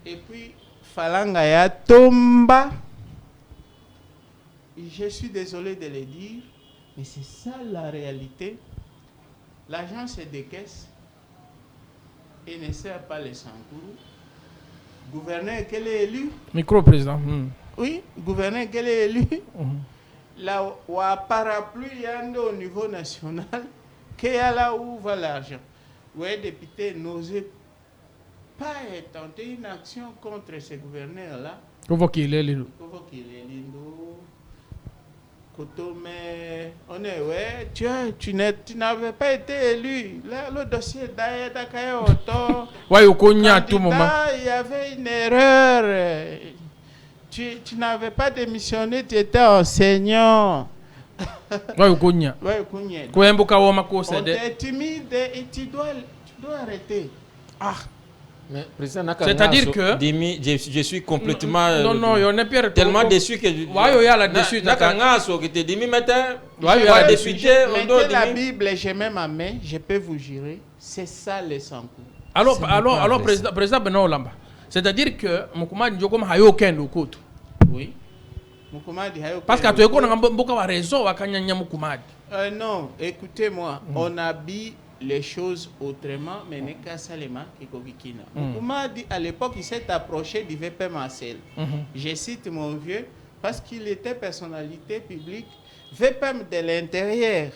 Et puis, Falangaya Tomba. Je suis désolé de le dire, mais c'est ça la réalité. L'argent se décaisse et ne sert pas les Sankourou. Gouverneur qu'elle est élu. Micro-président. Oui, gouverneur qu'elle est élu. Là où à parapluie, il y a au niveau national, qu'il y a là où va l'argent. Où les députés n'osaient pas tenter une action contre ces gouverneurs-là. Convoquer les Lindo. On est, ouais, tu n'avais pas été élu. Là, le dossier d'Aïda Auto. Ouais, au Konya à tout moment. Il y avait une erreur. Tu n'avais pas démissionné, tu étais enseignant. Ouais, au Konya. Ouais, au Konya. On est timide et tu dois arrêter. Mais président, c'est-à-dire que je suis complètement tellement déçu que la Bible, j'ai même ma main, je peux vous jurer, c'est ça les Sankourou. Alors président Benoît Olamba, c'est-à-dire que Moukoumad Ndjokom a aucun côté. Oui. Moukoumad a aucun. Parce que tu as beaucoup de raison à Kanyanya Moukoumad. Non, écoutez-moi, on habille les choses autrement, mais n'est qu'à Salema et Kogikina. Moukoumad à l'époque, il s'est approché du VP Marcel. Je cite mon vieux parce qu'il était personnalité publique, VPM de l'intérieur.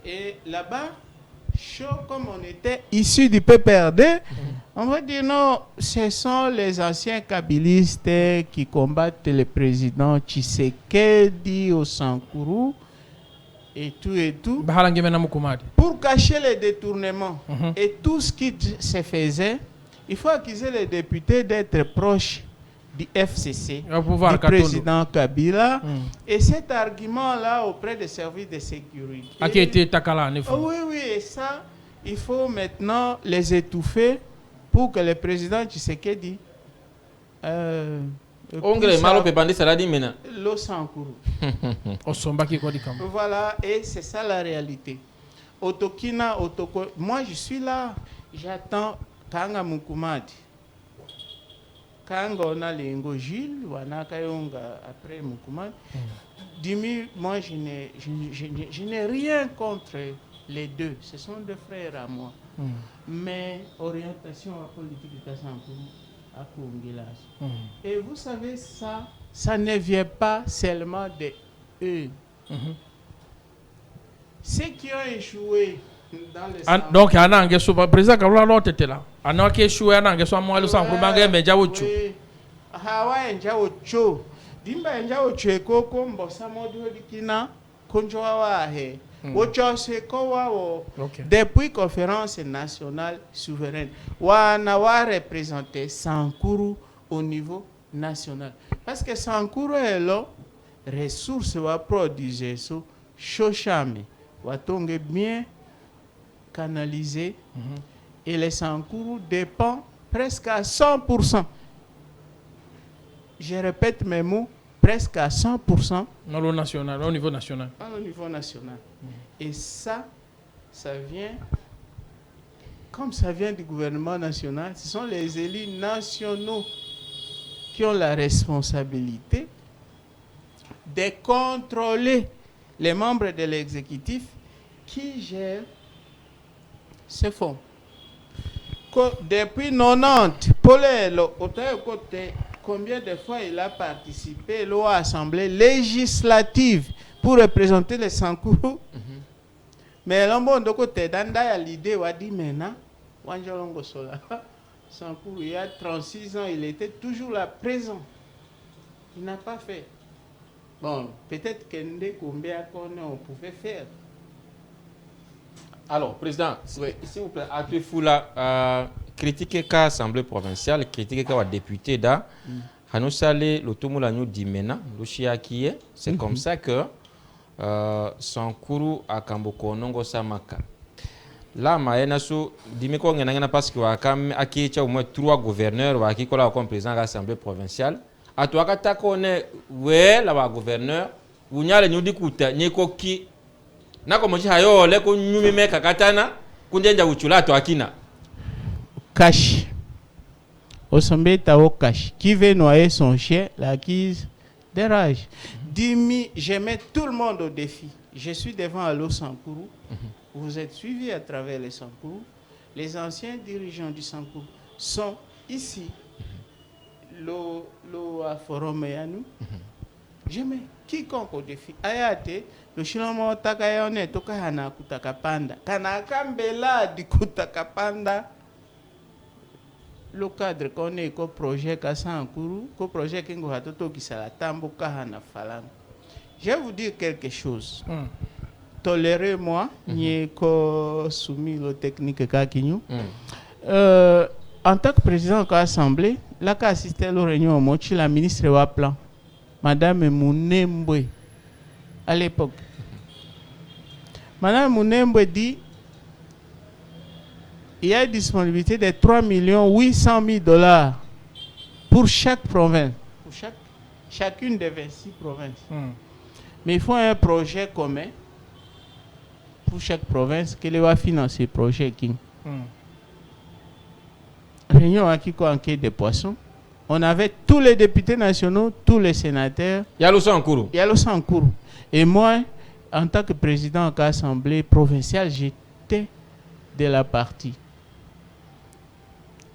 Et là-bas, chaud comme on était issu du PPRD, on va dire non, ce sont les anciens kabylistes qui combattent le président Tshisekedi au Sankourou et tout. Pour cacher les détournements et tout ce qui se faisait, il faut accuser les députés d'être proches du FCC, du président Kabila. Et cet argument-là auprès des services de sécurité. Oui, et ça, il faut maintenant les étouffer pour que le président Tshisekedi voilà, et c'est ça la réalité. Otokina, moi je suis là, j'attends Kanga Moukoumadi. Quand on a l'Ingo Gilles, après Moukoumad, Dimi, moi je n'ai rien contre les deux. Ce sont deux frères à moi. Mais orientation à politique de Sankourou, à Kongilas. Et vous savez, ça ne vient pas seulement de eux. Ceux qui ont échoué dans le donc, le président Kabila était là. Alors que échoué, il y a moi le sang pour banger mais jaoucho. Hawa jaoucho. Dimba jaoucho eko kombo samodo dikina konjoa wa he. Depuis conférence nationale souveraine, on a représenté Sankuru au niveau national. Parce que Sankuru est là, ressources va produire ça, Chochame, va tomber bien canalisé, et les Sankuru dépend presque à 100%. Je répète mes mots, presque à 100%. Au national, au niveau national. Au niveau national. Et ça vient, comme ça vient du gouvernement national, ce sont les élus nationaux qui ont la responsabilité de contrôler les membres de l'exécutif qui gèrent ce fonds. Depuis 90, Paul côté, combien de fois il a participé à l'Assemblée législative pour représenter les Sankuru. Mais l'homme de côté, dans l'idée, il a dit maintenant, Sankuru, il y a 36 ans, il était toujours là présent. Il n'a pas fait. Bon, peut-être combien on pouvait faire. Alors, Président, s'il vous plaît, à tout Foula, critiquer l'Assemblée provinciale, critiquer le député da, nous salé l'automobile nous dit maintenant, c'est comme ça que Sankuru a Kamboko Nongo Samaka. Là, Maënaso, dis-moi qu'on a parce qu'il y a au moins 3 gouverneurs qui sont comme président de l'Assemblée provinciale. À toi, quand tu connais, ouais, là, gouverneur, vous n'avez pas d'écouter, ni qui. Na comme je hayo le ko nyumi me kakatana kundenja uchula to akina cash Osombe tao cash qui veut noyer son chien l'acquise dérage. Dimi, je mets tout le monde au défi. Je suis devant Allo Sankuru. Vous êtes suivis à travers les Sankuru. Les anciens dirigeants du Sankuru sont ici. Lo a forum yanou. Je mets quiconque au défi. Ayate le shilamo takayone toka hana kutakapanda kana kambela di kutakapanda le cadre qu'on est ko projet ka Sankuru ko projet kingo hatoto kisala tambo ka hana falanga. Je vais vous dire quelque chose. Tolérez-moi ni ko soumis le technique ka kinyu. En tant que président de l'Assemblée, là qu'a assisté à la réunion mochi la ministre wa plan Madame Mounembwe à l'époque. Madame Mounembwe dit il y a une disponibilité de 3 800 000 $ pour chaque province, pour chacune des 26 provinces. Mais il faut un projet commun pour chaque province qui va financer le projet. Réunion à Kiko Enquête des Poissons. On avait tous les députés nationaux, tous les sénateurs. Yalo Sankuru. Et moi, en tant que président de l'Assemblée provinciale, j'étais de la partie.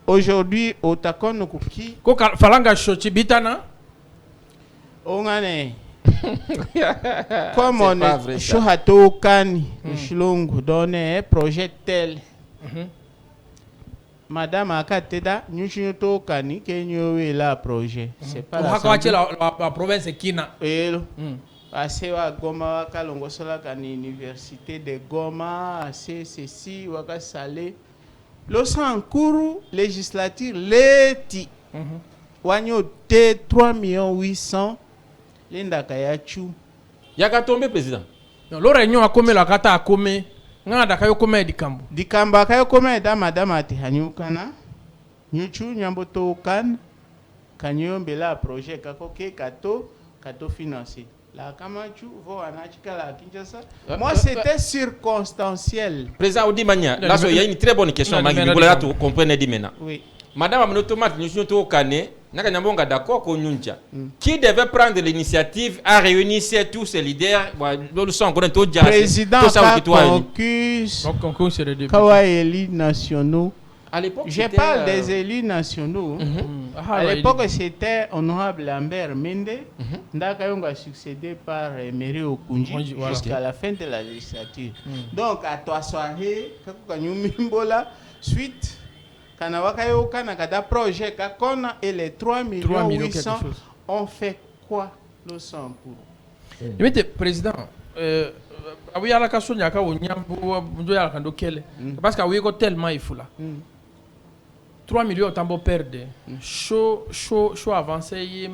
Aujourd'hui, au Takon Nokuki. Falanga Shochi Bitana. On a comme on est Shohato Kani, Shlongo, donné un projet tel. Madame Akateda, nous sommes Kani, qui est là projet. C'est pas la province de Kina. Assez à Goma, Kalongosola, Kani, Université de Goma, assez ceci, Waka Salé. Le Sankuru législature, l'éti. Wanyo T 3 800 000. Linda Kayachu. Yaka tombé, président. Le réunion a commis la cata a commis. Ngada kayo kome dikambo. Dikamba kayo kome da madame ati hanyukana. Nyuchu nyamboto kan. Kanyo mbela projet kako ke kato financier. La kamachu vo anachika la Kinshasa. Moi c'était circonstanciel. Président Oudimania, là il y a une très bonne question Mangi Bigola tu comprenez dimena. Oui. Madame Amnotomate nyuchu to kane naka nyambonga d'accord ko nyunja. Qui devait prendre l'initiative à réunir tous ces leaders le sang qu'on to dia. Président concus Kawaii nationaux. À l'époque, je parle des élus nationaux. À l'époque, c'était honorable Lambert Mende. Ndakayonga a succédé par Emery Okunji jusqu'à la fin de la législature. Donc, à toi soirée, suite, Kanawakayo Kanakada projet Kakona et les 3 800 ont fait quoi le sang pour? Président, oui, à la casse, il y a parce que oui, tellement il faut là. 3 millions tambo perdre. Chaud avancé,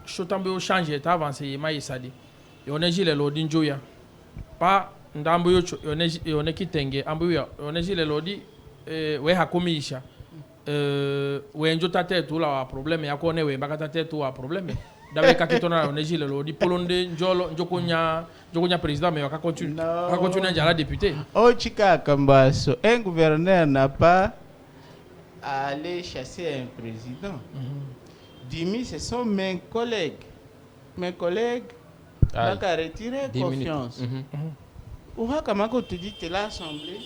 chaud tambo changer, t'as avancé, il s'est dit. Et on est gilé l'odi njoya. Pas ndambo yo on est kitenge, ambuya, on est gilé l'odi, ouais, hakomisha. Ouais, njota tête ou là, problème, ya kone, ouais, bakata tête ou a problème. D'abord, quand on a on est gilé l'odi, polonde, njokonya président, mais on va continuer à la députée. Oh, Chika Kambaso, un gouverneur n'a pas à aller chasser un président. Dimi, ce sont mes collègues. Mes collègues n'ont qu'à retirer confiance. Ou comment tu dis que l'Assemblée,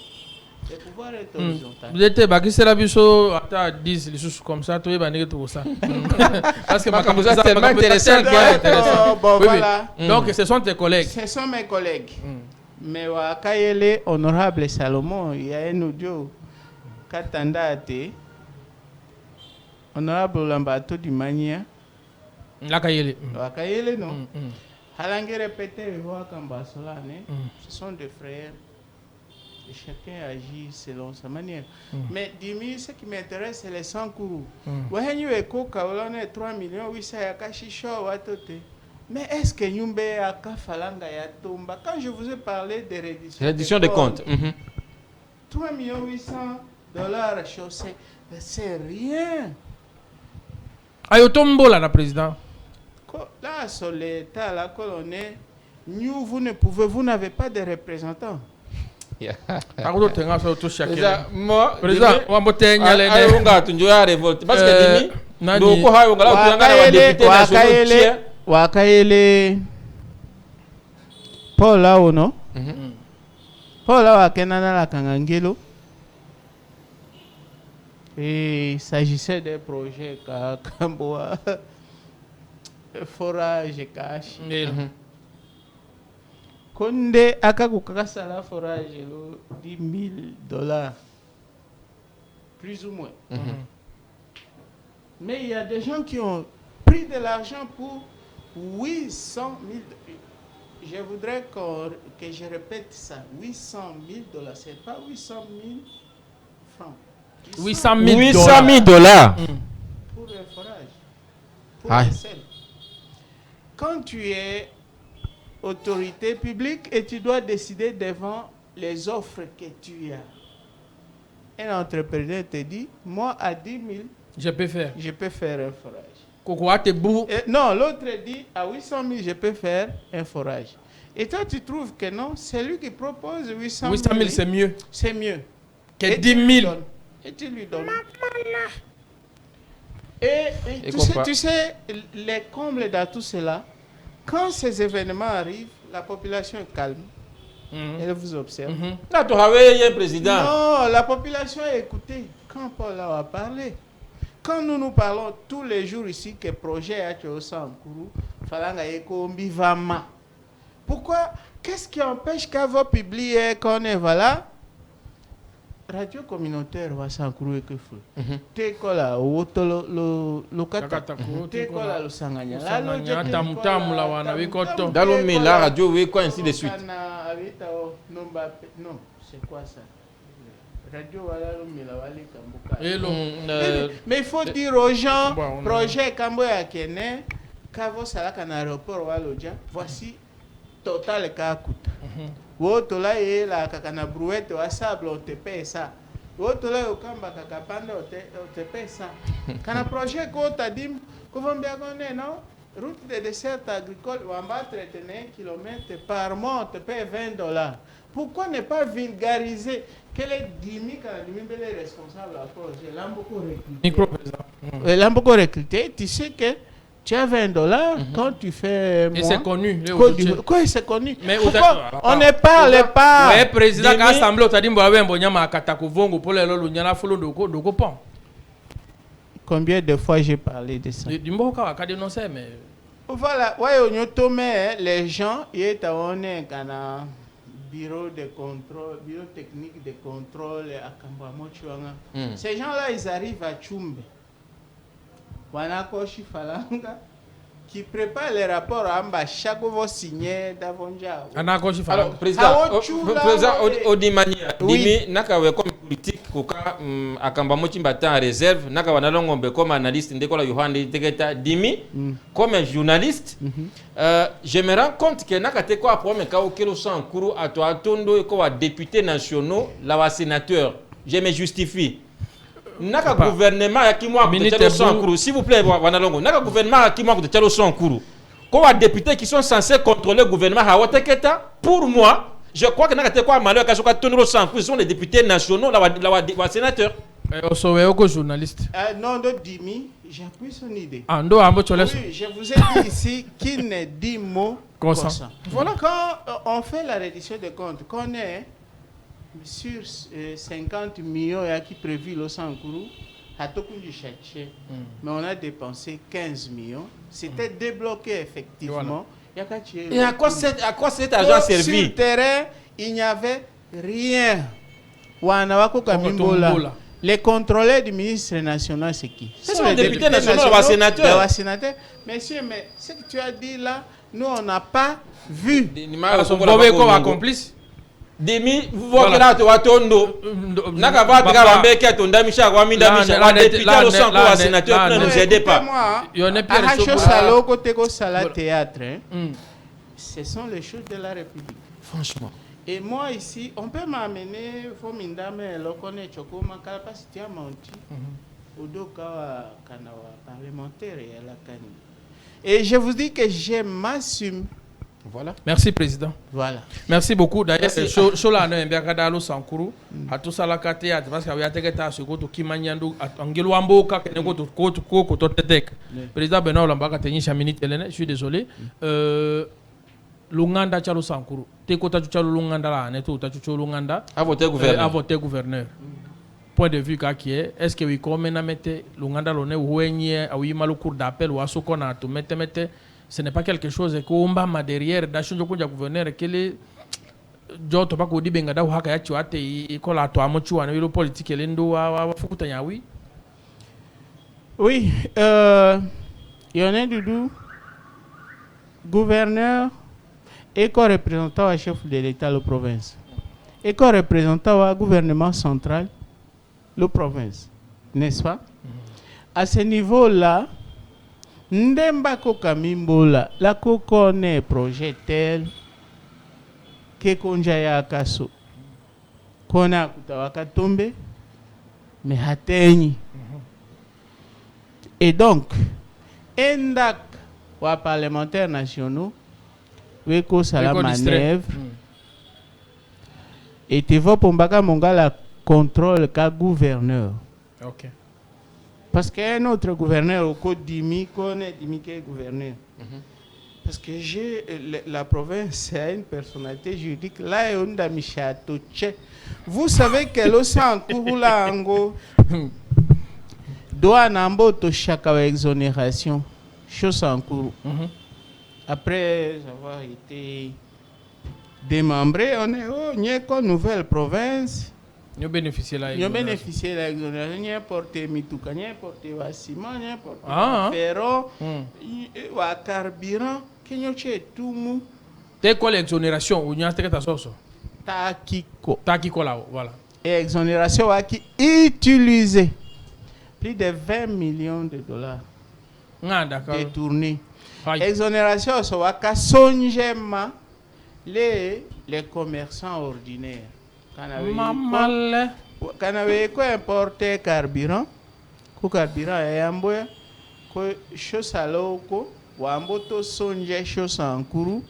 le pouvoir est horizontal. Vous êtes baki c'est la biso à 10 les choses comme ça, tu es bané tout ça. Parce que ma c'est tellement intéressant. Bon, voilà. Donc ce sont tes collègues. Ce sont mes collègues. Mais wa Kayele, honorable Salomon, il y a un audio. Katanda ate. Honorable Lambato du Mania. La Kayele. Wa Kayele, non. Halangue répété, voix Kambasola, ce sont des frères. Et chacun agit selon sa manière. Mais Dimi, ce qui m'intéresse, c'est les 100 courus. Wahenyu eko kaolone 3 millions 800 yakashi show watote. Mais est-ce que Nyumbe aka falanga ya tomba? Quand je vous ai parlé de reddition de comptes, 3 millions 800 dollars chaussés, c'est rien. Ayo tombo là, la président. Là, sur l'état, la colonne, vous n'avez pas de représentants. Moi, président, on va te nyaler ne. Tunjoya révolte parce que Dimi, donc ha yo ngala kuyanga député national. Wakayele Paul là ou non? Paul là wakenana la kangangelo. Et il s'agissait des projets Kamboa, forage et cash. Konde akakukakasala forage $10,000, plus ou moins. Mais il y a des gens qui ont pris de l'argent pour 800 000. Je voudrais que je répète ça. $800 000, c'est pas 800 000 francs. 800 000 dollars pour un forage, pour un sel. Quand tu es autorité publique et tu dois décider devant les offres que tu as. Un entrepreneur te dit, moi à 10 000, je peux faire un forage. Non, l'autre dit, à 800 000, je peux faire un forage. Et toi, tu trouves que non, c'est lui qui propose 800 000. 800 000, c'est mieux. C'est mieux. Que 10 000. Et tu lui donnes. Et tu sais, les combles dans tout cela, quand ces événements arrivent, la population est calme. Elle vous observe. Là, tu avais un président. Non, la population a écouté quand Paul a parlé. Quand nous parlons tous les jours ici que le projet a été au Sankourou, Falanga Eko Mbivama. Pourquoi? Qu'est-ce qui empêche qu'avant publier qu'on est voilà? Radio communautaire va Sankourou et que fou. Tekola, Tekola, le Sanganya. La radio, oui, quoi, ainsi de suite. Non, c'est quoi ça? Mais il faut dire aux gens, projet Kamboya Kene, Kavo Salaka na aéroport Waloja, voici total Kakuta. Wotola et la kakana brouette ou à sable, on te paie ça. Wotola au Kamba Kakapanda, on te paie ça. Quand un projet Kota Dim, comment bien connaître, non? Route de dessert agricole, on va traiter 1 km par mois, on te paie $20. Pourquoi ne pas vulgariser quel est Dimi quand les responsables à projet? L'ont beaucoup recruté. Tu sais que tu as $20 quand tu fais. Et c'est connu. Quoi, c'est connu? Mais on ne parle pas. Oui, président de l'Assemblée, tu as dit que combien de fois j'ai parlé de ça? Voilà, les gens, ils étaient en bureau de contrôle, bureau technique de contrôle à Kambamo. Ces gens-là, ils arrivent à Tchumbe. Wanakoshi Falanga, qui prépare les rapports à Amba, chaque fois signé d'Avonja. Alors, président, Odimani, Dimi, Nakawe comme politique, Koka, Akamba Motimbata en réserve, Nakawa Nalongombe comme analyste, Ndekola Yohandi Tegeta, Dimi, comme un journaliste, je me rends compte que Nakate quoi, pour me kao kelo sans kourou, à toi, Tondo, et quoi, député nationaux, là, sénateur, je me justifie. Naka gouvernement qui moi de sans courou, s'il vous plaît, Wanalongo, Naka gouvernement qui moi de sans courou. Quoi, députés qui sont censés contrôler le gouvernement Hawateketa, pour moi, je crois que Naka quoi, malheur, quand je tourne sans courou, ce sont les députés nationaux, la sénateur. Journaliste. Non, de Dimi, j'appuie son idée. Oui, je vous ai dit ici qu'il n'est dit mot consent. Voilà, quand on fait la reddition des comptes, qu'on est sur 50 millions qui prévu le Sankourou, mais on a dépensé 15 millions. C'était débloqué effectivement. Voilà. Et à quoi cet argent servi? Sur le terrain, il n'y avait rien. Les contrôleurs du ministre national, c'est qui? Ce sont les députés nationaux, les sénateurs. Monsieur, mais ce que tu as dit là, nous, on n'a pas vu. Complice. Demi, vous voyez là, tu vas tondo. Nakava, Gabambeke, Tondamisha, Wamindamisha, la députée au centre, la sénateur, ne nous aidez pas. Ce sont les choses de la République. Franchement. Et moi ici, on peut m'amener, faut m'indame, le connaît, Choko, Makala, pas si tu as menti. Au Doka, Kanawa, parlementaire et à la Kani. Et je vous dis que je m'assume. Voilà. Merci, Président. Voilà. Merci beaucoup. D'ailleurs, Sola ne Mbakadalo Sankuru, à tout ça la Kate, parce qu'il y a des ce go to Kimanyandu, à Angeluambo, Kakengo to Koko, to Tetek. Président Benoît Lambaka, Tenisha je suis désolé. Lunganda Chalo Sankuru, Tekota Chalo Lunganda, la Neto, Tachucho Lunganda, a voté gouverneur. Point de vue qui est-ce que oui, comme on a mis Lunganda, l'on est ouénier, à oui, mal cours d'appel ou à ce qu'on a tout mette. Ce n'est pas quelque chose qu'on va derrière d'action de gouverneur que les gens ne pas dire bengada ou haka tu ate ikola to amochu wana ile politique lendo wa fukutanya oui. Oui, Yoné Doudou, gouverneur et co-représentant au chef de l'État de la province et co-représentant au gouvernement central la province, n'est-ce pas? À ce niveau-là, Ndemba Kokamimbola, la Kokone projet tel que Konjaya Kaso, Kona Kutawaka tombe, mais Hateni. Et donc, Endak, ou parlementaires nationaux, Weko Salam Manèvre, et tu vas pour Mbaka Mongala contrôle ka gouverneur. Ok. Parce qu'un autre gouverneur au Côte d'Imi connaît Dimi qui est gouverneur. Parce que la province a une personnalité juridique. Là, il y a un vous savez que le sang là ango doit n'ambo to chaque exonération. Chose en cours. Après avoir été démembré, on est une nouvelle province. Nous bénéficions de l'exonération. Nous avons porté Mitouka, nous avons porté Ciment, nous avons porté Ferro, nous avons carburant. Nous avons tout mou. C'est quoi l'exonération? Vous avez ta sauce? Takiko là, voilà. Et l'exonération qui utilisé plus de 20 millions de dollars détournés. Exonération, ça va songema les commerçants ordinaires. Quand on avait importé carburant, le carburant est un peu de choses à l'eau, ou un peu de songe choses en cours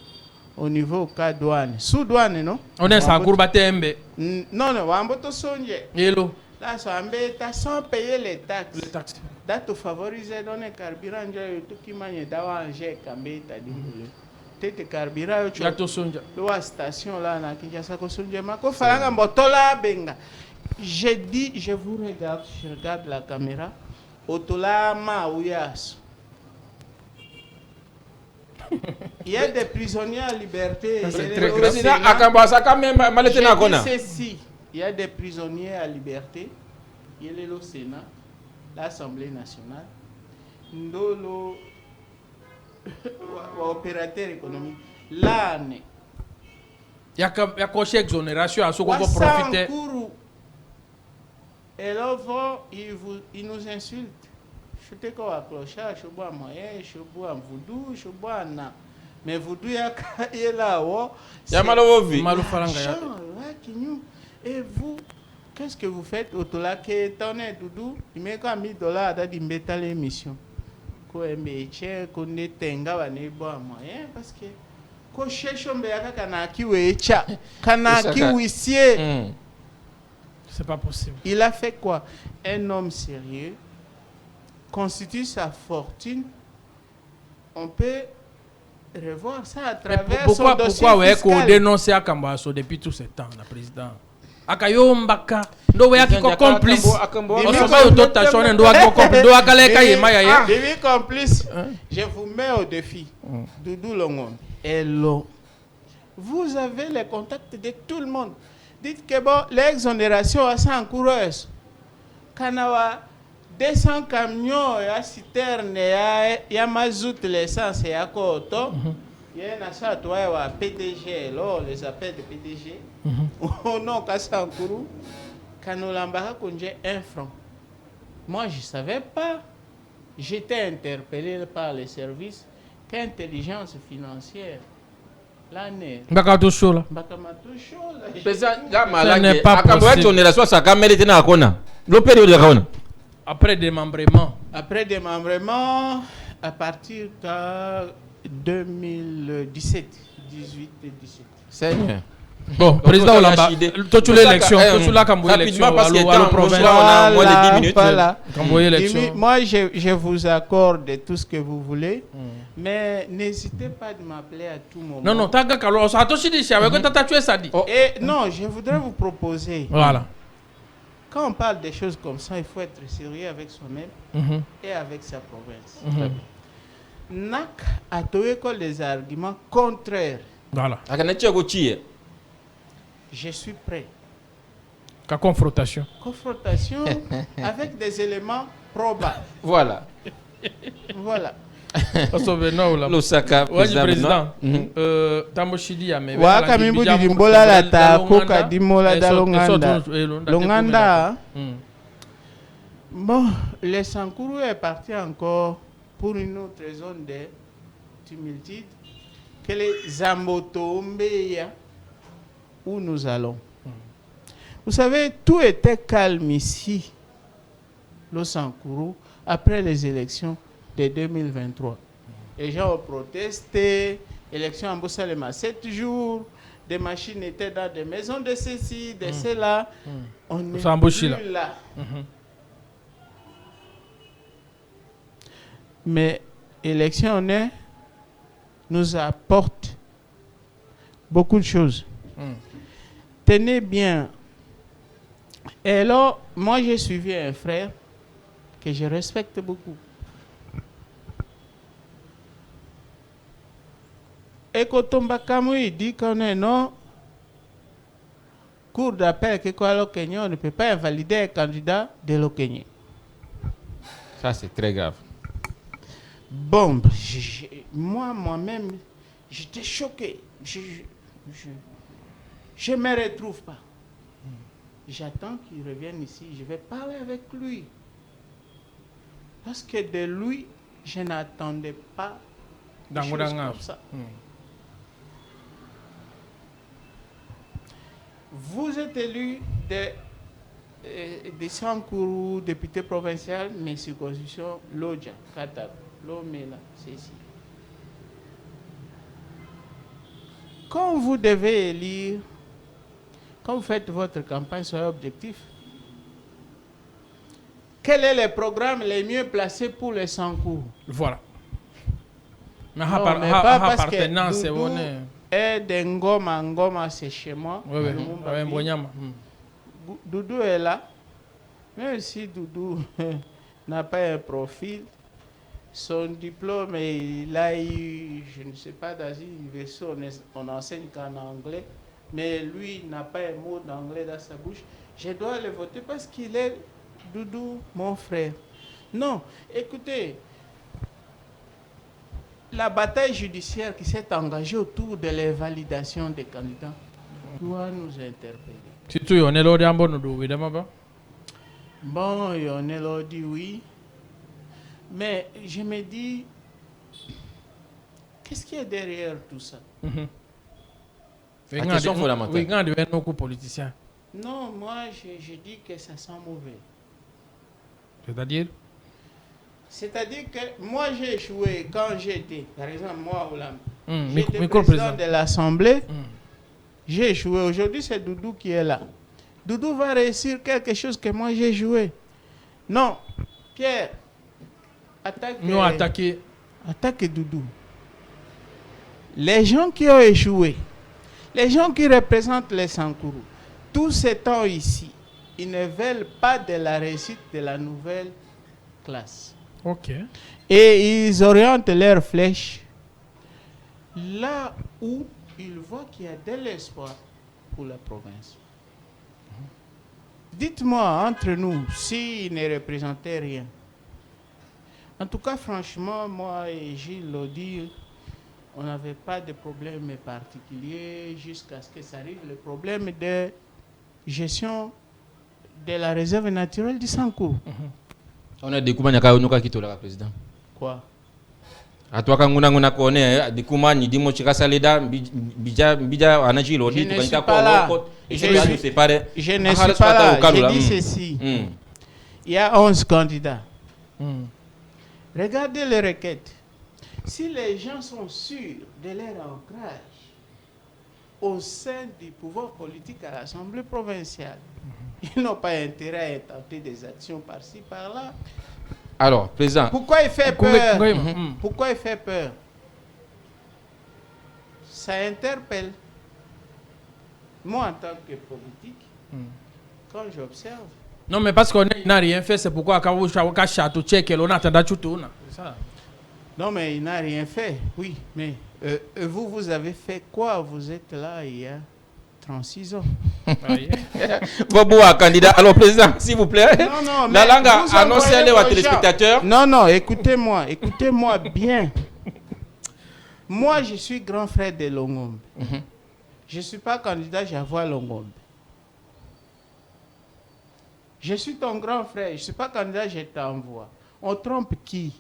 au niveau de la douane. Sous douane, non? On est sans cours batembe. Non, non, un peu de songe. Hello. Là, ça va sans payer les taxes. Les taxes. Date favoriser dans le carburant, tout qui m'a dit d'anger camé, t'as dit. Tete carburant, tu as station là, na Kinshasa, je dis, je vous regarde, je regarde la caméra. Otola Maouyas. Il y a des prisonniers à liberté. Il y a des prisonniers à liberté. Il y a le Sénat, l'Assemblée nationale. Ndolo opérateur économique. Là, il y a coché exonération à ce qu'on va profiter. Et là, ils nous insultent. Je te quoi clochard, je bois moyen, je bois voodoo, je bois na. Mais voodoo, il y a là, il y a malovi. Et vous, qu'est-ce que vous faites au tola que ton doudou, il met comme $1000 à d'imbetal l'émission. Quoi, mais tiens, qu'on est tenga, on est bois moyen parce que. Ko cherchons bien kanaki wecha, kanaki huissier. C'est pas possible. Il a fait quoi? Un homme sérieux constitue sa fortune. On peut revoir ça à travers son dossier pourquoi fiscal. Pourquoi dénoncer à Kambaso depuis tout ce temps, la présidente? Akayo mbaka ndo we akiko complice complice. Je vous mets au défi. Doudou Longon. Hello. Vous avez les contacts de tout le monde. Dites que bon, l'exonération à 100 coureuses. Kanawa 200 camions et citernes et à mazout l'essence et à koto. Il y a un achat toi PDG, là, les appels de PDG. Oh non, Kassankourou, Kanolambara Konje 1 franc. Moi, je ne savais pas. J'étais interpellé par les services qu'intelligence financière. L'année. Bakatoucho là. Bakamatoucho là. Ce n'est pas possible. Après démembrement. Après démembrement, à partir de 2017, 18 et 17. Seigneur. Bon, président Olamba, tu l'élection, tu l'as camboyé l'élection, parce que la province. On a moins de 10 minutes. Voilà. L'élection. Moi, je vous accorde tout ce que vous voulez, mais n'hésitez pas de m'appeler à tout moment. Non, t'as qu'à alors, ça t'as dit, ça t'as tué ça dit. Et non, je voudrais vous proposer. Voilà. Quand on parle des choses comme ça, il faut être sérieux avec soi-même et avec sa province. Nak a trouvé les arguments contraires. Voilà. Je suis prêt. Qu'à confrontation. Confrontation avec des éléments probables. Voilà. Voilà. Lusaka, président. Tamboshidi ya mebe. Wa kamimbu dimbola la ta koka dimola da Longanda. Longanda. Bon, le Sankourou est parti encore pour une autre zone de tumultude que les Zambotombeya où nous allons. Vous savez, tout était calme ici, le Sankourou, après les élections de 2023. Les gens ont protesté, élections en Boussalema 7 jours, des machines étaient dans des maisons de ceci, de cela. On n'est plus là. Mais l'élection nous apporte beaucoup de choses. Tenez bien. Et alors, moi j'ai suivi un frère que je respecte beaucoup. Et Kotomba Kamou, il dit qu'on est non. Cour d'appel que quoi l'Okenya, on ne peut pas invalider un candidat de l'Okenya. Ça c'est très grave. Bon, moi-même, j'étais choqué. Je ne me retrouve pas. J'attends qu'il revienne ici. Je vais parler avec lui. Parce que de lui, je n'attendais pas des choses comme ça. Vous êtes élu de Sankourou, député provincial, mais circonscription Lodja, Katab, Lomela, c'est ici. Quand vous devez élire, quand vous faites votre campagne, soyez objectif. Quel est le programme les mieux placés pour les Sankourou? Voilà. Mais pas parce que c'est bon. Et Ngoma, c'est chez moi. Doudou est là. Même si Doudou n'a pas un profil, son diplôme, il a eu, je ne sais pas, dans une université, on enseigne qu'en anglais, mais lui n'a pas un mot d'anglais dans sa bouche. Je dois le voter parce qu'il est Doudou, mon frère. Non, écoutez, la bataille judiciaire qui s'est engagée autour de la validation des candidats doit nous interpeller. Surtout, on est là, évidemment. Bon, on est là, dit oui. Mais je me dis, qu'est-ce qu'il y a derrière tout ça? La question fondamentale. Politiciens. Non, moi, je dis que ça sent mauvais. C'est-à-dire? C'est-à-dire que moi, j'ai échoué quand j'étais, par exemple, moi, j'étais micro président de l'Assemblée. J'ai échoué. Aujourd'hui, c'est Doudou qui est là. Doudou va réussir quelque chose que moi, j'ai joué. Non, Pierre, attaque Doudou. Les gens qui ont échoué, les gens qui représentent les Sankourou, tous ces temps ici, ils ne veulent pas de la réussite de la nouvelle classe. Ok. Et ils orientent leurs flèches là où ils voient qu'il y a de l'espoir pour la province. Dites-moi, entre nous, s'ils ne représentaient rien. En tout cas, franchement, moi et Gilles l'ont dit, on n'avait pas de problème particulier jusqu'à ce que ça arrive, le problème de gestion de la réserve naturelle du Sankourou. On a des Koumanaka qui la président. Quoi? A toi quand on a connu des Koumani, des Mochika Salida, Bidja, Anagilo, je ne suis pas là. Je ne suis pas là. Je dis ceci. Il y a 11 candidats. Regardez les requêtes. Si les gens sont sûrs de leur ancrage au sein du pouvoir politique à l'Assemblée provinciale, ils n'ont pas intérêt à tenter des actions par-ci, par-là. Alors, président. Pourquoi il fait peur? Pourquoi il fait peur? Ça interpelle. Moi, en tant que politique, quand j'observe. Non, mais parce qu'on n'a rien fait, c'est pourquoi quand vous château tchèque, on a attendu tout. Non, mais il n'a rien fait, oui. Mais vous avez fait quoi? Vous êtes là il y a 36 ans. Bobo, candidat. Alors, président, s'il vous plaît. Non, la langue a annoncé à téléspectateurs. Non, écoutez-moi bien. Moi, je suis grand frère de Longombe. Je ne suis pas candidat, j'avoue Longombe. Je suis ton grand frère, je ne suis pas candidat, je t'envoie. On trompe qui?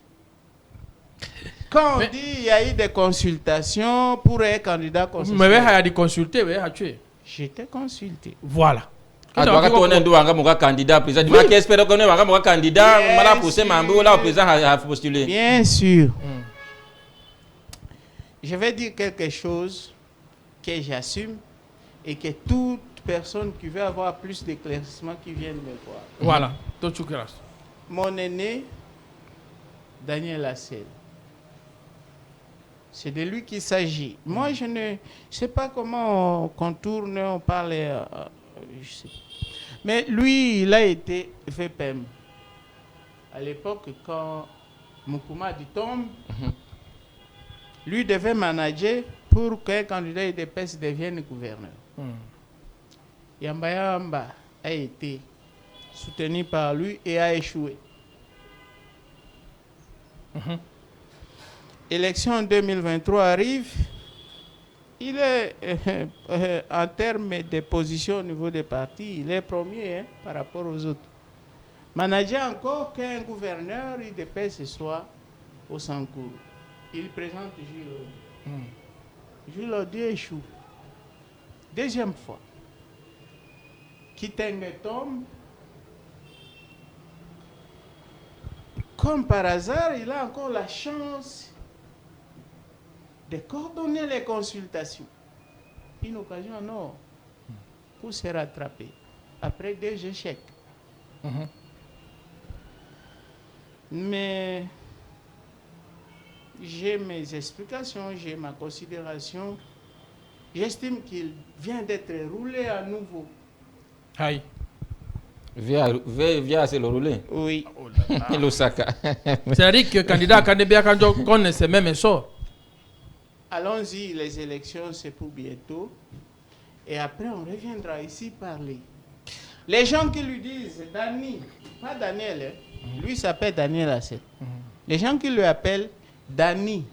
Quand on dit il y a eu des consultations pour un candidat consulté. Mais il y a des consultés, oui, tu j'étais consulté. Voilà. Ah, donc on est un candidat président. Tu vas espérer qu'on est un candidat, on va pousser Mambo là au président a postulé. Bien sûr. Je vais dire quelque chose que j'assume et que toute personne qui veut avoir plus d'éclaircissement qui vienne me voir. Voilà. Mon aîné, Daniel Assel. C'est de lui qu'il s'agit. Moi, je ne sais pas comment on contourne, on parle. Je sais. Mais lui, il a été VPM. À l'époque, quand Moukouma dit tombe, lui devait manager pour qu'un candidat UDPS devienne gouverneur. Yamba Yamba a été soutenu par lui et a échoué. Élection 2023 arrive, il est en termes de position au niveau des partis, il est premier par rapport aux autres. Manager encore qu'un gouverneur UDPS soit au Sankourou. Il présente Jules Odi. Jules Odi échoue. Deuxième fois. Kitenge tombe. Comme par hasard, il a encore la chance de coordonner les consultations. Une occasion en or pour se rattraper après 2 échecs. Mais j'ai mes explications, j'ai ma considération. J'estime qu'il vient d'être roulé à nouveau. Aïe. Via c'est le roulé. Oui. Lusaka. C'est-à-dire que le candidat connaît même sort. Allons-y, les élections, c'est pour bientôt. Et après, on reviendra ici parler. Les gens qui lui disent, Dani, pas Daniel, lui s'appelle Daniel Asset. Les gens qui lui appellent Dani,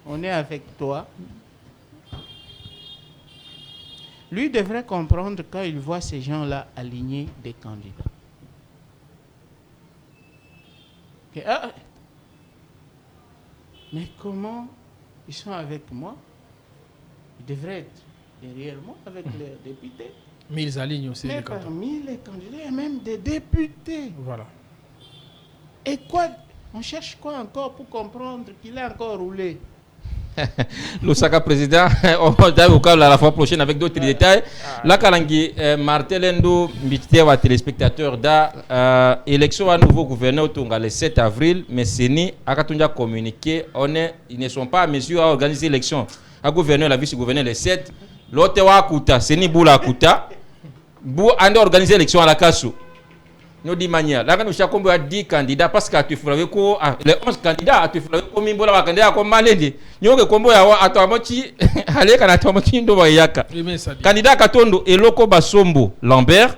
on est avec toi. Lui devrait comprendre quand il voit ces gens-là aligner des candidats. Okay. Ah, mais comment ils sont avec moi? Ils devraient être derrière moi avec les députés. Mais ils alignent aussi mais les candidats. Parmi les candidats, il y a même des députés. Voilà. Et quoi? On cherche quoi encore pour comprendre qu'il a encore roulé? Lusaka président, on va au cas la fois prochaine avec d'autres détails. Là, Kalangi, Martelendo, invité à téléspectateurs da élection à nouveau gouverneur le 7 avril, mais Seni a communiqué, ils ne sont pas à mesure à organiser l'élection. À gouverneur, la vice-gouverneur le 7, l'autre wa Kuta, Seni Boula Kuta, Bou a organisé l'élection à la Kassou. Nous dit manière. Là, nous avons 10 candidats parce que tu feras les 11 candidats, tu feras comme Mimbola candidat comme Maledi. Nous avons combo à Tomochi, allez, quand Tomochi ndo yaka. Candidat Katondo et Loko Basombo Lambert,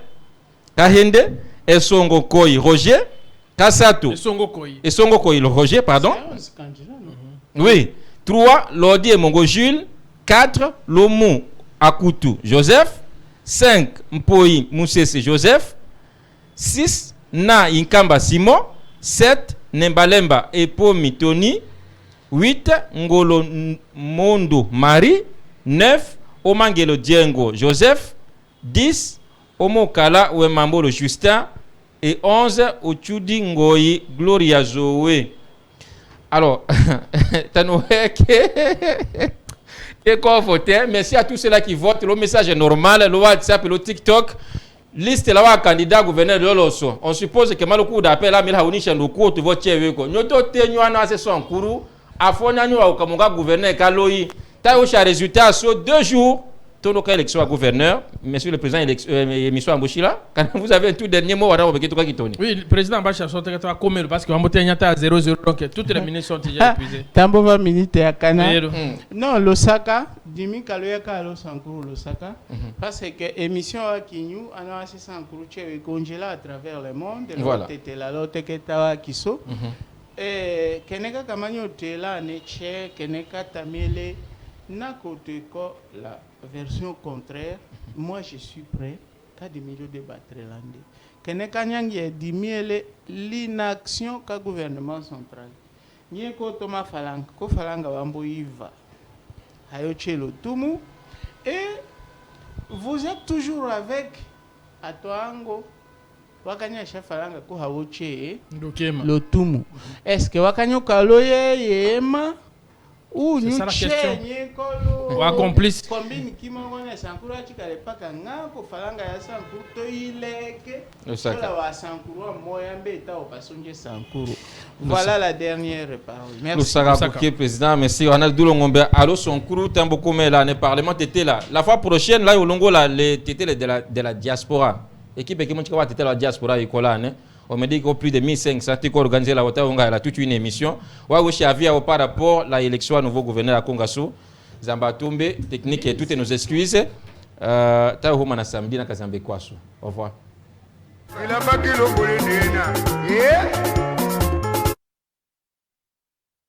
Kahende, Esongo Koi Roger, Kasato. Esongo Koi Roger, pardon. Oui. 3, Lodi et Mongo Jules. 4, Lomu Akutu Joseph. 5, Mpoi Moussese Joseph. 6, Na Inkamba Simon. 7, Nembalemba Epo Mitoni. 8, Ngolo Mondo Marie. 9, Omangelo Diengo Joseph. 10, Omokala Wemambolo Justin. Et 11, Ochudi Ngoyi Gloria Zoé. Alors, merci à tous ceux-là qui votent. Le message est normal. Le WhatsApp et le TikTok. Liste là candidat gouverneur de l'Osso. On suppose que mal coup d'appel là, mais là on y cherche le coup de vote chez vous. Nous tous tenons à ce son couru. À fond nous au Kamunga gouverneur Kaloi. T'as eu un résultat sur 2 jours. Ton élection à gouverneur, monsieur le président émission Amboshila, quand vous avez un tout dernier mot, oui, le président Amboshila sortira comme parce que Amboté n'y a pas 0-0, donc toutes les minutes sont déjà épuisées. Tambo va minute à Kana. Non, l'Osaka, Dimi Kaloyaka à Losankuru, l'Osaka, parce que émission à Kinyu, on a assez Sankuru, et congélé à travers le monde, voilà. L'autre là, l'autre qui est à Kiso. Et Keneka Kamanyo Tela, Neche, Keneka Tamele, Nakote ko la version contraire, moi je suis prêt à des milieux de battre l'année. Kenekanyang ye dimiele l'inaction ka gouvernement central. Nye ko toma falanga, ko falanga wambo iva. Hayochelo tumu. Et vous êtes toujours avec Atoango. Wakanya falanga ko hawoche le tumu. Est-ce que wakanyo kaloye yema? Ou nous chenye kolo wa complice combine kimongo sankuru achikale paka ngako falanga ya sankuru to ileke la wa sankuru moya mbeta opasonje sankuru. Voilà la dernière parole. Merci. Lusaka président, merci. On a Doulongombe allo Sankuru tamboko mais là ne parlement était là. La fois prochaine là au longo là les tétés de la diaspora. Équipe qui monte quoi tété la diaspora écolane. On me dit qu'il y a plus de 1500 qui ont organisé la hauteur, on a toute une émission. Oui, par rapport à l'élection à nouveau gouverneur à Kongasu, Zambatombe, technique et toutes nos excuses. Samedi na Kazambe Kwasu. Au revoir.